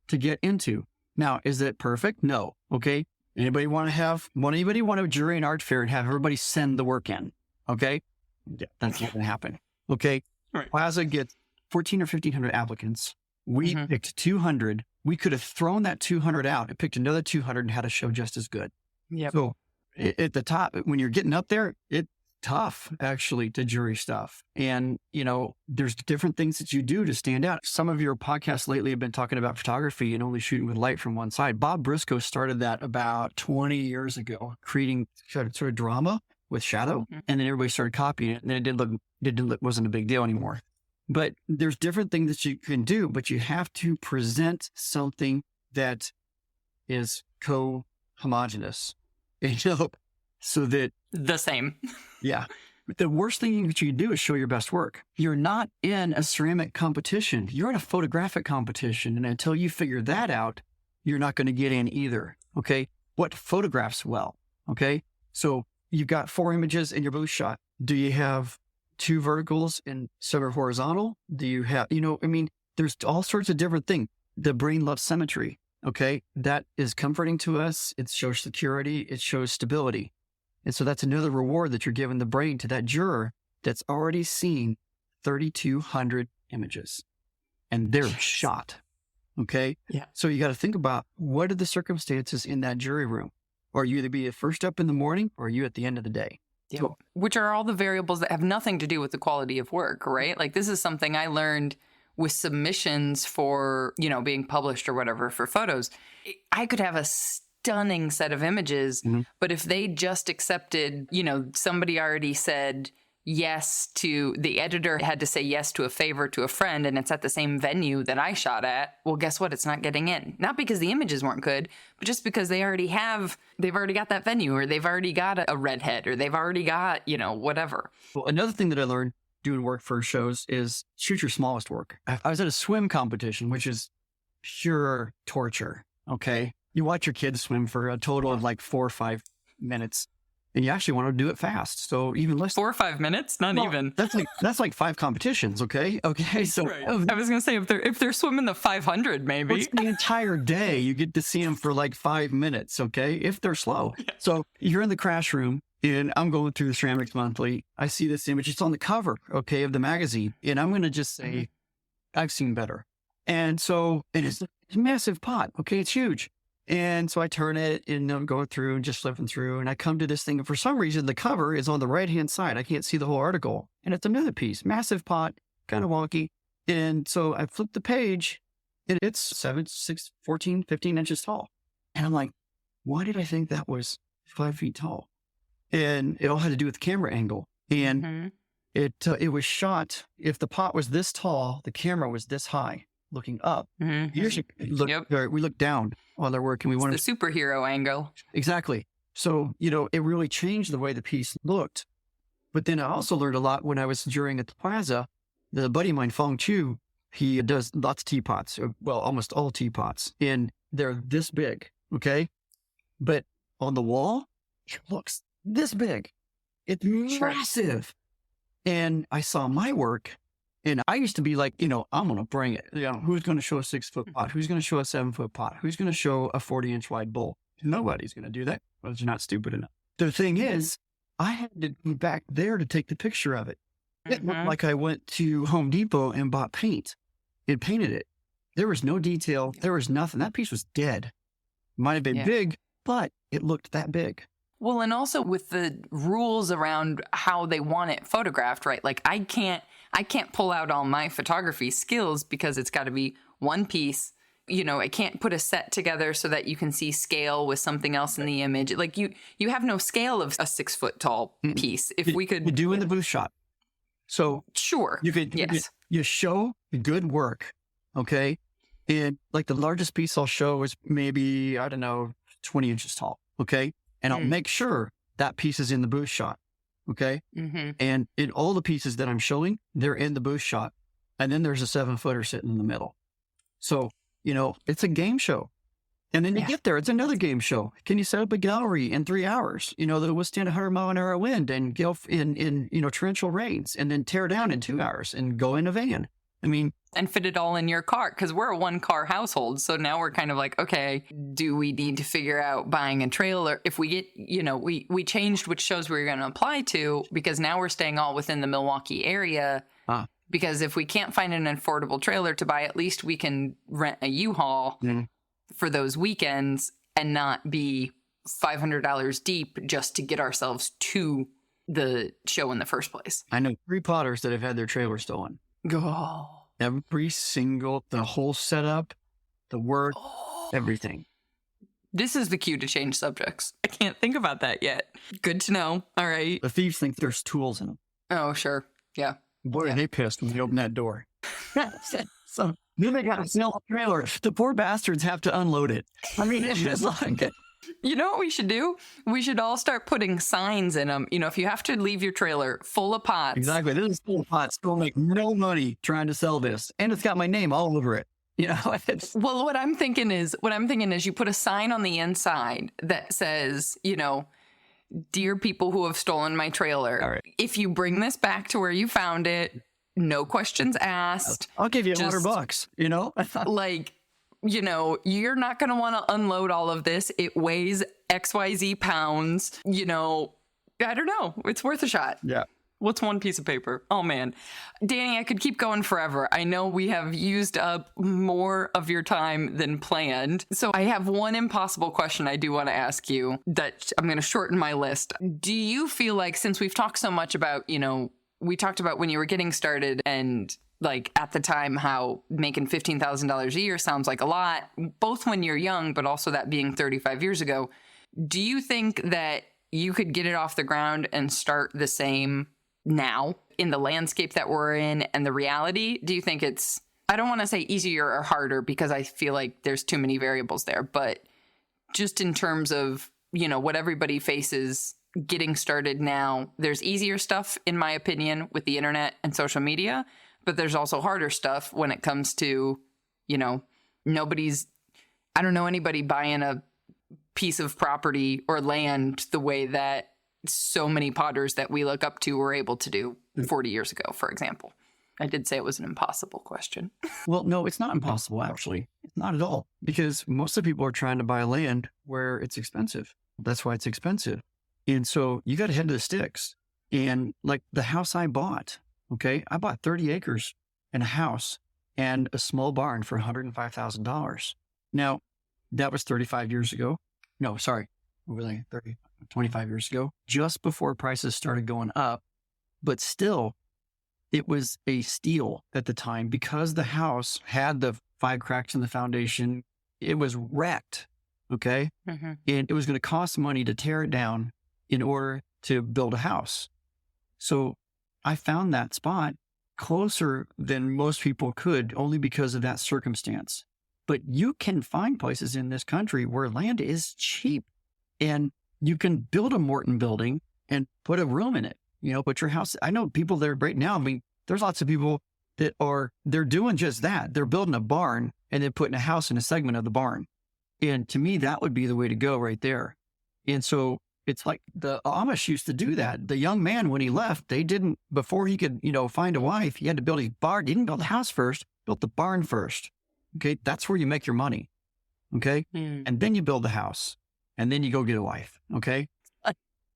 get into. Now, is it perfect? No. Okay. Anybody want to jury an art fair and have everybody send the work in? Okay. Yeah, that's not going to happen. Okay. Right. Plaza gets 1,400 or 1,500 applicants. We picked 200. We could have thrown that 200 out and picked another 200 and had a show just as good. Yeah. So at the top, when you're getting up there, it's tough actually to jury stuff. And, there's different things that you do to stand out. Some of your podcasts lately have been talking about photography and only shooting with light from one side. Bob Briscoe started that about 20 years ago, creating sort of drama with shadow. And then everybody started copying it. And then it wasn't a big deal anymore. But there's different things that you can do, but you have to present something that is co-homogeneous, so that the same. Yeah. The worst thing that you can do is show your best work. You're not in a ceramic competition. You're in a photographic competition. And until you figure that out, you're not going to get in either. Okay. What photographs well? Okay. So you've got 4 images in your booth shot. Do you have 2 verticals and 7 horizontal? Do you have, there's all sorts of different things. The brain loves symmetry. Okay. That is comforting to us. It shows security. It shows stability. And so that's another reward that you're giving the brain to that juror that's already seen 3,200 images. and they're shot. Okay. Yeah. So you got to think about what are the circumstances in that jury room? Or you either be at first up in the morning or you at the end of the day. Yeah. So, Which are all the variables that have nothing to do with the quality of work, right? Like this is something I learned with submissions for, being published or whatever for photos. I could have a stunning set of images, but if they just accepted, somebody already said yes to, the editor had to say yes to a favor to a friend and it's at the same venue that I shot at, well, guess what? It's not getting in. Not because the images weren't good, but just because they've already got that venue, or they've already got a redhead, or they've already got, whatever. well, another thing that I learned doing work for shows is shoot your smallest work. I was at a swim competition, which is pure torture. Okay. You watch your kids swim for a total of like 4 or 5 minutes. And you actually want to do it fast. So even less 4 or 5 minutes, not even. That's like 5 competitions. Okay. So right. I was gonna say if they're swimming the 500, maybe it's the entire day you get to see them for like 5 minutes. Okay, if they're slow. Yeah. So you're in the crash room, and I'm going through the Ceramics Monthly. I see this image. It's on the cover, okay, of the magazine, and I'm gonna just say, I've seen better. And so it's a massive pot. Okay, it's huge. And so I turn it and I'm going through and just flipping through, and I come to this thing. And for some reason, the cover is on the right-hand side. I can't see the whole article. And it's another piece, massive pot, kind of wonky. And so I flip the page and it's 7, 6, 14, 15 inches tall. And I'm like, why did I think that was 5 feet tall? And it all had to do with the camera angle. And it was shot. If the pot was this tall, the camera was this high. Looking up, usually we look down on their work, and we want the superhero angle. Exactly. So, it really changed the way the piece looked. But then I also learned a lot when I was jurying at the Plaza. The buddy of mine, Fong Chu, he does lots of teapots, well, almost all teapots, and they're this big, okay? But on the wall, it looks this big. It's massive. And I saw my work. And I used to be like, I'm going to bring it. Who's going to show a 6-foot pot? Who's going to show a 7-foot pot? Who's going to show a 40-inch wide bowl? Nobody's going to do that. Well, you're not stupid enough. The thing is, I had to be back there to take the picture of it. It looked like I went to Home Depot and bought paint and painted it. There was no detail. There was nothing. That piece was dead. Might have been big, but it looked that big. Well, and also with the rules around how they want it photographed, right? Like I can't pull out all my photography skills because it's got to be one piece. I can't put a set together so that you can see scale with something else in the image. Like you have no scale of a 6-foot tall piece. If we could you do in the booth shot. So sure, you show good work, okay? And like the largest piece I'll show is maybe 20 inches tall, okay? And I'll make sure that piece is in the booth shot. Okay. And in all the pieces that I'm showing, they're in the booth shot. And then there's a 7-footer sitting in the middle. So, it's a game show. And then you get there, it's another game show. Can you set up a gallery in 3 hours, that'll withstand 100-mile-an-hour wind and go in torrential rains, and then tear down in 2 hours and go in a van? And fit it all in your car, because we're a 1-car household. So now we're kind of like, okay, do we need to figure out buying a trailer? If we get, we changed which shows we were going to apply to, because now we're staying all within the Milwaukee area. Because if we can't find an affordable trailer to buy, at least we can rent a U-Haul for those weekends and not be $500 deep just to get ourselves to the show in the first place. I know 3 potters that have had their trailer stolen. Go. Every single, the whole setup, the work, everything. This is the cue to change subjects. I can't think about that yet. Good to know. All right. The thieves think there's tools in them. Oh, sure. Yeah. Boy, are they pissed when they open that door. So then they got to sell a trailer. The poor bastards have to unload it. It's just like it. You know what we should do? We should all start putting signs in them. If you have to leave your trailer full of pots. Exactly. This is full of pots. We'll make no money trying to sell this. And it's got my name all over it. Well, what I'm thinking is you put a sign on the inside that says, dear people who have stolen my trailer, all right, if you bring this back to where you found it, no questions asked. I'll give you $100, like, you're not going to want to unload all of this. It weighs XYZ pounds, I don't know. It's worth a shot. Yeah. What's one piece of paper? Oh, man. Danny, I could keep going forever. I know we have used up more of your time than planned. So I have one impossible question I do want to ask you that I'm going to shorten my list. Do you feel like, since we've talked so much about, we talked about when you were getting started and like at the time how making $15,000 a year sounds like a lot, both when you're young, but also that being 35 years ago. Do you think that you could get it off the ground and start the same now in the landscape that we're in and the reality? Do you think it's, I don't want to say easier or harder because I feel like there's too many variables there, but just in terms of, what everybody faces getting started now, there's easier stuff, in my opinion, with the internet and social media, but there's also harder stuff when it comes to, I don't know anybody buying a piece of property or land the way that so many potters that we look up to were able to do 40 years ago, for example. I did say it was an impossible question. Well, no, it's not impossible, actually. It's not at all. Because most of the people are trying to buy land where it's expensive. That's why it's expensive. And so you got to head to the sticks. And like the house I bought, okay, I bought 30 acres and a house and a small barn for $105,000. Now, that was 35 years ago. No, sorry, really 25 years ago, just before prices started going up. But still, it was a steal at the time because the house had the 5 cracks in the foundation. It was wrecked, okay? Mm-hmm. And it was going to cost money to tear it down in order to build a house. So I found that spot closer than most people could only because of that circumstance. But you can find places in this country where land is cheap and you can build a Morton building and put a room in it, put your house. I know people there right now. I mean, there's lots of people that they're doing just that. They're building a barn and then putting a house in a segment of the barn. And to me, that would be the way to go right there. And so it's like the Amish used to do that. The young man, when he left, before he could, find a wife, he had to build his barn. He didn't build the house first, built the barn first. Okay. That's where you make your money. Okay. And then you build the house and then you go get a wife. Okay.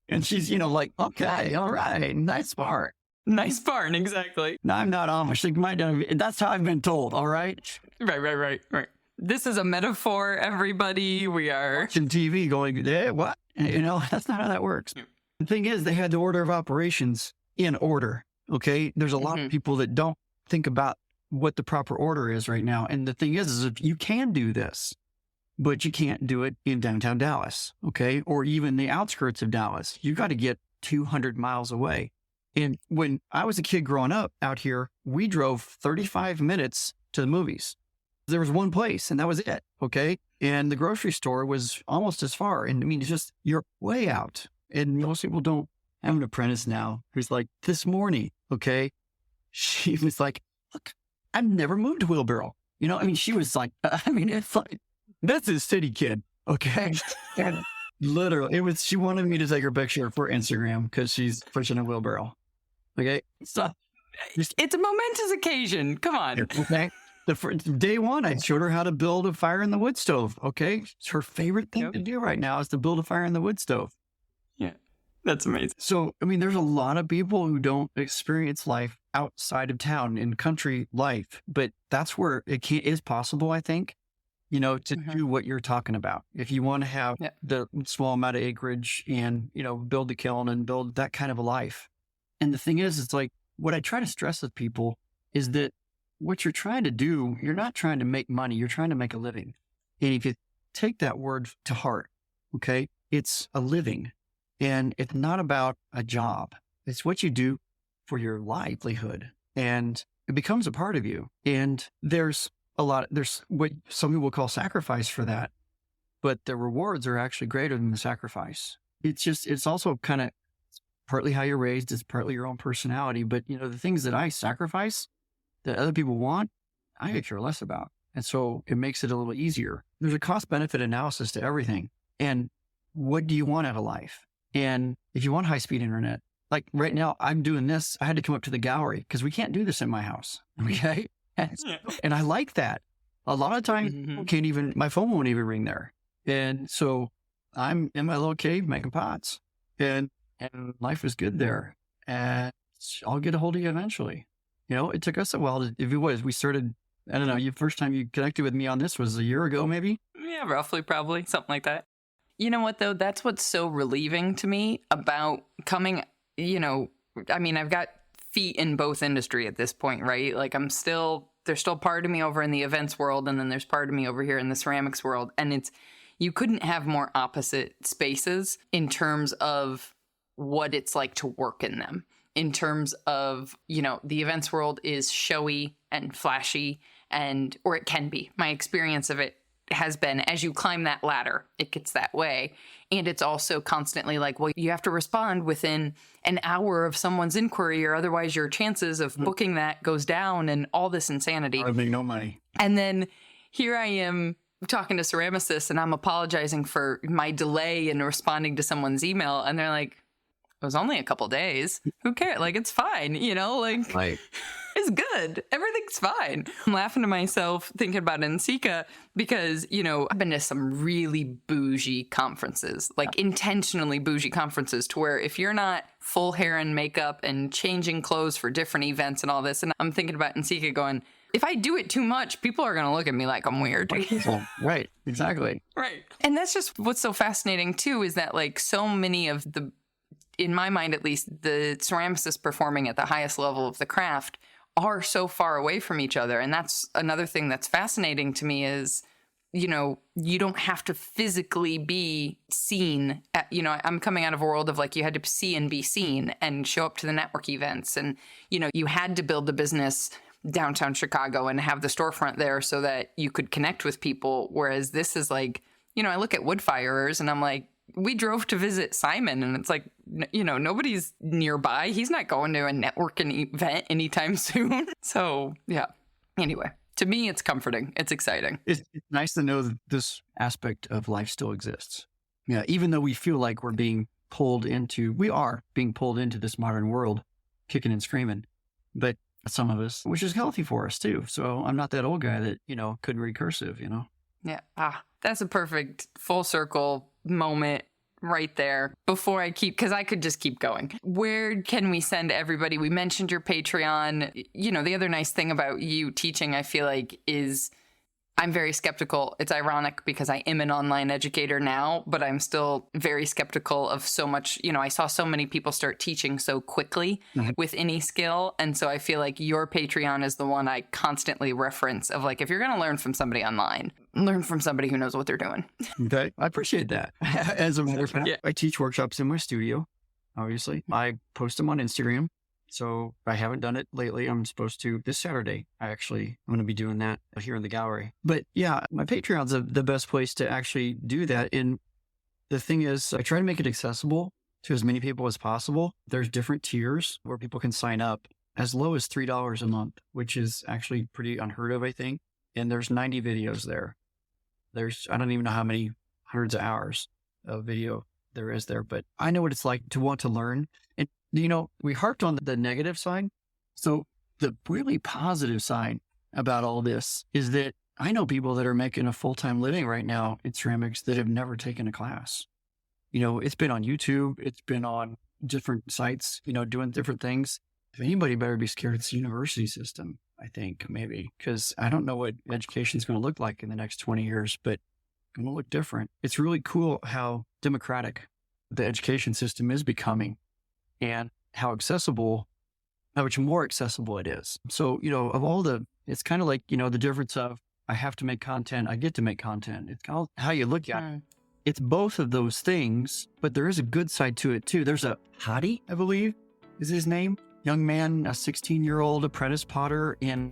And she's, like, okay, all right. Nice barn. Nice barn. Exactly. No, I'm not Amish. That's how I've been told. All right. Right. This is a metaphor, everybody. We are watching TV going, what? That's not how that works. Yeah. The thing is, they had the order of operations in order. Okay. There's a lot of people that don't think about what the proper order is right now. And the thing is if you can do this, but you can't do it in downtown Dallas, okay? Or even the outskirts of Dallas. You got to get 200 miles away. And when I was a kid growing up out here, we drove 35 minutes to the movies. There was one place and that was it, okay? And the grocery store was almost as far. And I mean, it's just, you're way out. And most people don't. I have an apprentice now who's like, this morning, okay? She was like, look, I've never moved to Wheelbarrow. She was like, it's like, that's a city kid. Okay. And literally she wanted me to take her picture for Instagram because she's pushing a wheelbarrow. Okay. So it's a momentous occasion. Come on. Okay. Day one, I showed her how to build a fire in the wood stove. Okay. It's her favorite thing to do right now is to build a fire in the wood stove. Yeah. That's amazing. So, there's a lot of people who don't experience life outside of town in country life, but that's where it is possible, I think, to do what you're talking about. If you want to have the small amount of acreage and, build the kiln and build that kind of a life. And the thing is, it's like what I try to stress with people is that what you're trying to do, you're not trying to make money. You're trying to make a living. And if you take that word to heart, okay, it's a living. And it's not about a job. It's what you do for your livelihood. And it becomes a part of you. And there's what some people call sacrifice for that. But the rewards are actually greater than the sacrifice. It's also kind of partly how you're raised. It's partly your own personality. But, the things that I sacrifice that other people want, I could care less about. And so it makes it a little easier. There's a cost benefit analysis to everything. And what do you want out of life? And if you want high-speed internet, like right now, I'm doing this. I had to come up to the gallery because we can't do this in my house. Okay. And I like that. A lot of times my phone won't even ring there. And so I'm in my little cave making pots and life is good there. And I'll get a hold of you eventually. It took us a while we started, I don't know, the first time you connected with me on this was a year ago, maybe? Yeah, roughly, probably, something like that. You know what, though? That's what's so relieving to me about coming, I've got feet in both industry at this point, right? Like there's still part of me over in the events world, and then there's part of me over here in the ceramics world. And you couldn't have more opposite spaces in terms of what it's like to work in them. In terms of, the events world is showy and flashy, or it can be. My experience of it has been, as you climb that ladder, it gets that way. And it's also constantly like, well, you have to respond within an hour of someone's inquiry, or otherwise your chances of booking that goes down, and all this insanity. I make no money. And then here I am talking to ceramicists, and I'm apologizing for my delay in responding to someone's email. And they're like, it was only a couple days. Who cares? Like, it's fine, Right. It's good. Everything's fine. I'm laughing to myself thinking about NCECA because, I've been to some really bougie conferences, like intentionally bougie conferences, to where if you're not full hair and makeup and changing clothes for different events and all this, and I'm thinking about NCECA going, if I do it too much, people are going to look at me like I'm weird. Right. Exactly. Right. And that's just what's so fascinating, too, is that like so many of in my mind at least, the ceramicists performing at the highest level of the craft are so far away from each other. And that's another thing that's fascinating to me is, you don't have to physically be seen. I'm coming out of a world of like, you had to see and be seen and show up to the network events. And, you had to build the business downtown Chicago and have the storefront there so that you could connect with people. Whereas this is like, I look at wood firers and I'm like, we drove to visit Simon, and it's like, nobody's nearby. He's not going to a networking event anytime soon. So, yeah. Anyway, to me, it's comforting. It's exciting. It's nice to know that this aspect of life still exists. Yeah, even though we feel like we are being pulled into this modern world, kicking and screaming. But some of us, which is healthy for us too. So I'm not that old guy that, couldn't read cursive, Yeah. That's a perfect full circle moment right there. Before because I could just keep going. Where can we send everybody? We mentioned your Patreon. The other nice thing about you teaching, I feel like, is I'm very skeptical. It's ironic because I am an online educator now, but I'm still very skeptical of so much. I saw so many people start teaching so quickly with any skill. And so I feel like your Patreon is the one I constantly reference of like, if you're going to learn from somebody online, learn from somebody who knows what they're doing. Okay. I appreciate that. As a matter of fact, I teach workshops in my studio, obviously. I post them on Instagram. So I haven't done it lately. I'm supposed to this Saturday. I'm going to be doing that here in the gallery. But yeah, my Patreon's the best place to actually do that. And the thing is, I try to make it accessible to as many people as possible. There's different tiers where people can sign up as low as $3 a month, which is actually pretty unheard of, I think. And there's 90 videos there. I don't even know how many hundreds of hours of video there is there, but I know what it's like to want to learn. And, we harped on the negative side. So the really positive side about all this is that I know people that are making a full-time living right now in ceramics that have never taken a class. It's been on YouTube. It's been on different sites, doing different things. If anybody better be scared, it's the university system, I think, maybe, because I don't know what education is going to look like in the next 20 years, but it's going to look different. It's really cool how democratic the education system is becoming and how much more accessible it is. So, of all it's kind of like, the difference of I have to make content, I get to make content. It's all how you look at it. It's both of those things, but there is a good side to it too. There's a Hadi, I believe is his name. Young man, a 16-year-old apprentice potter in,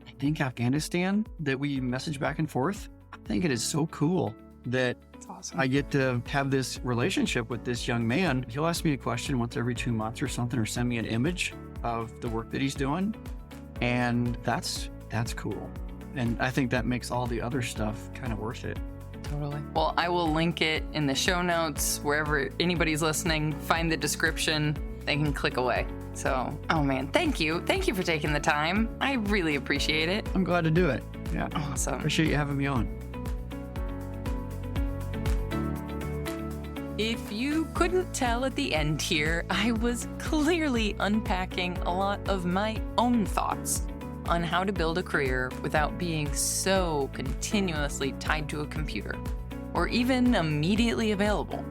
I think, Afghanistan that we message back and forth. I think it is so cool that awesome. I get to have this relationship with this young man. He'll ask me a question once every 2 months or something, or send me an image of the work that he's doing. And that's cool. And I think that makes all the other stuff kind of worth it. Totally. Well, I will link it in the show notes, wherever anybody's listening, find the description, they can click away. So, oh man, thank you. Thank you for taking the time. I really appreciate it. I'm glad to do it. Yeah. Awesome. Appreciate you having me on. If you couldn't tell at the end here, I was clearly unpacking a lot of my own thoughts on how to build a career without being so continuously tied to a computer, or even immediately available.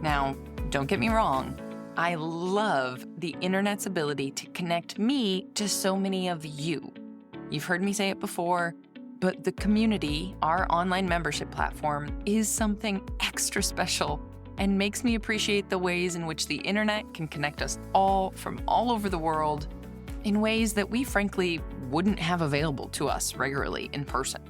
Now, don't get me wrong, I love the internet's ability to connect me to so many of you. You've heard me say it before, but the community, our online membership platform, is something extra special and makes me appreciate the ways in which the internet can connect us all from all over the world in ways that we frankly wouldn't have available to us regularly in person.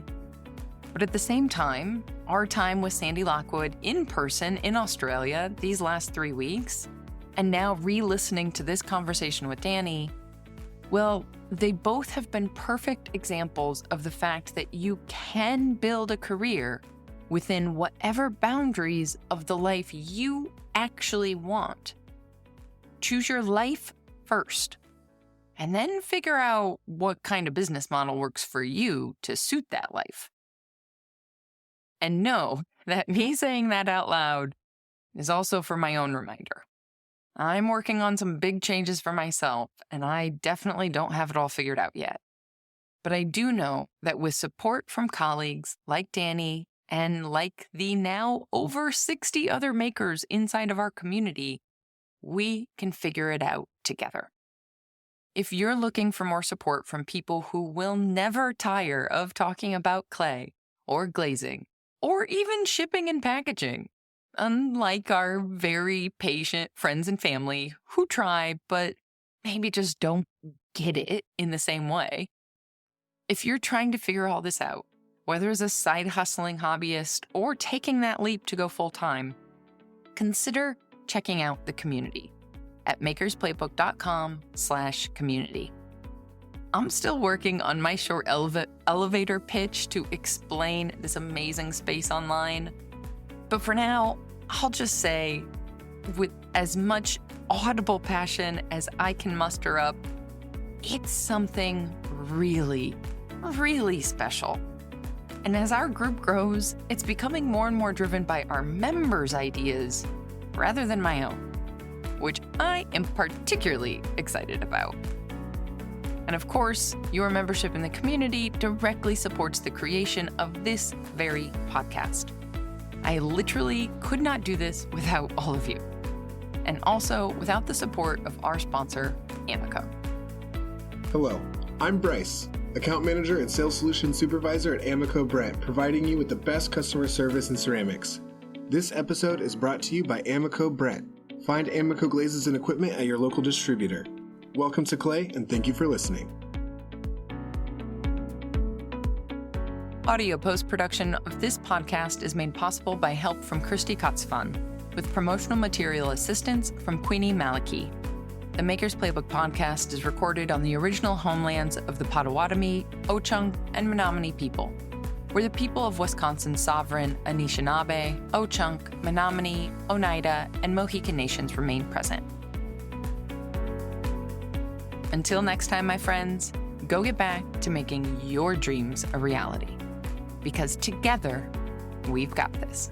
But at the same time, our time with Sandy Lockwood in person in Australia these last 3 weeks, and now re-listening to this conversation with Danny, well, they both have been perfect examples of the fact that you can build a career within whatever boundaries of the life you actually want. Choose your life first, and then figure out what kind of business model works for you to suit that life. And know that me saying that out loud is also for my own reminder. I'm working on some big changes for myself, and I definitely don't have it all figured out yet. But I do know that with support from colleagues like Danny and like the now over 60 other makers inside of our community, we can figure it out together. If you're looking for more support from people who will never tire of talking about clay or glazing or even shipping and packaging, unlike our very patient friends and family who try but maybe just don't get it in the same way, if you're trying to figure all this out, whether as a side hustling hobbyist or taking that leap to go full-time, consider checking out the community at makersplaybook.com/community. I'm still working on my short elevator pitch to explain this amazing space online, but for now, I'll just say, with as much audible passion as I can muster up, it's something really, really special. And as our group grows, it's becoming more and more driven by our members' ideas rather than my own, which I am particularly excited about. And of course, your membership in the community directly supports the creation of this very podcast. I literally could not do this without all of you, and also without the support of our sponsor, Amico. Hello, I'm Bryce, Account Manager and Sales Solutions Supervisor at Amico Brett, providing you with the best customer service in ceramics. This episode is brought to you by Amico Brett. Find Amico glazes and equipment at your local distributor. Welcome to Clay, and thank you for listening. Audio post-production of this podcast is made possible by help from Christy Kotzfun, with promotional material assistance from Queenie Maliki. The Maker's Playbook podcast is recorded on the original homelands of the Potawatomi, Ho-Chunk, and Menominee people, where the people of Wisconsin's sovereign Anishinaabe, Ho-Chunk, Menominee, Oneida, and Mohican nations remain present. Until next time, my friends, go get back to making your dreams a reality. Because together, we've got this.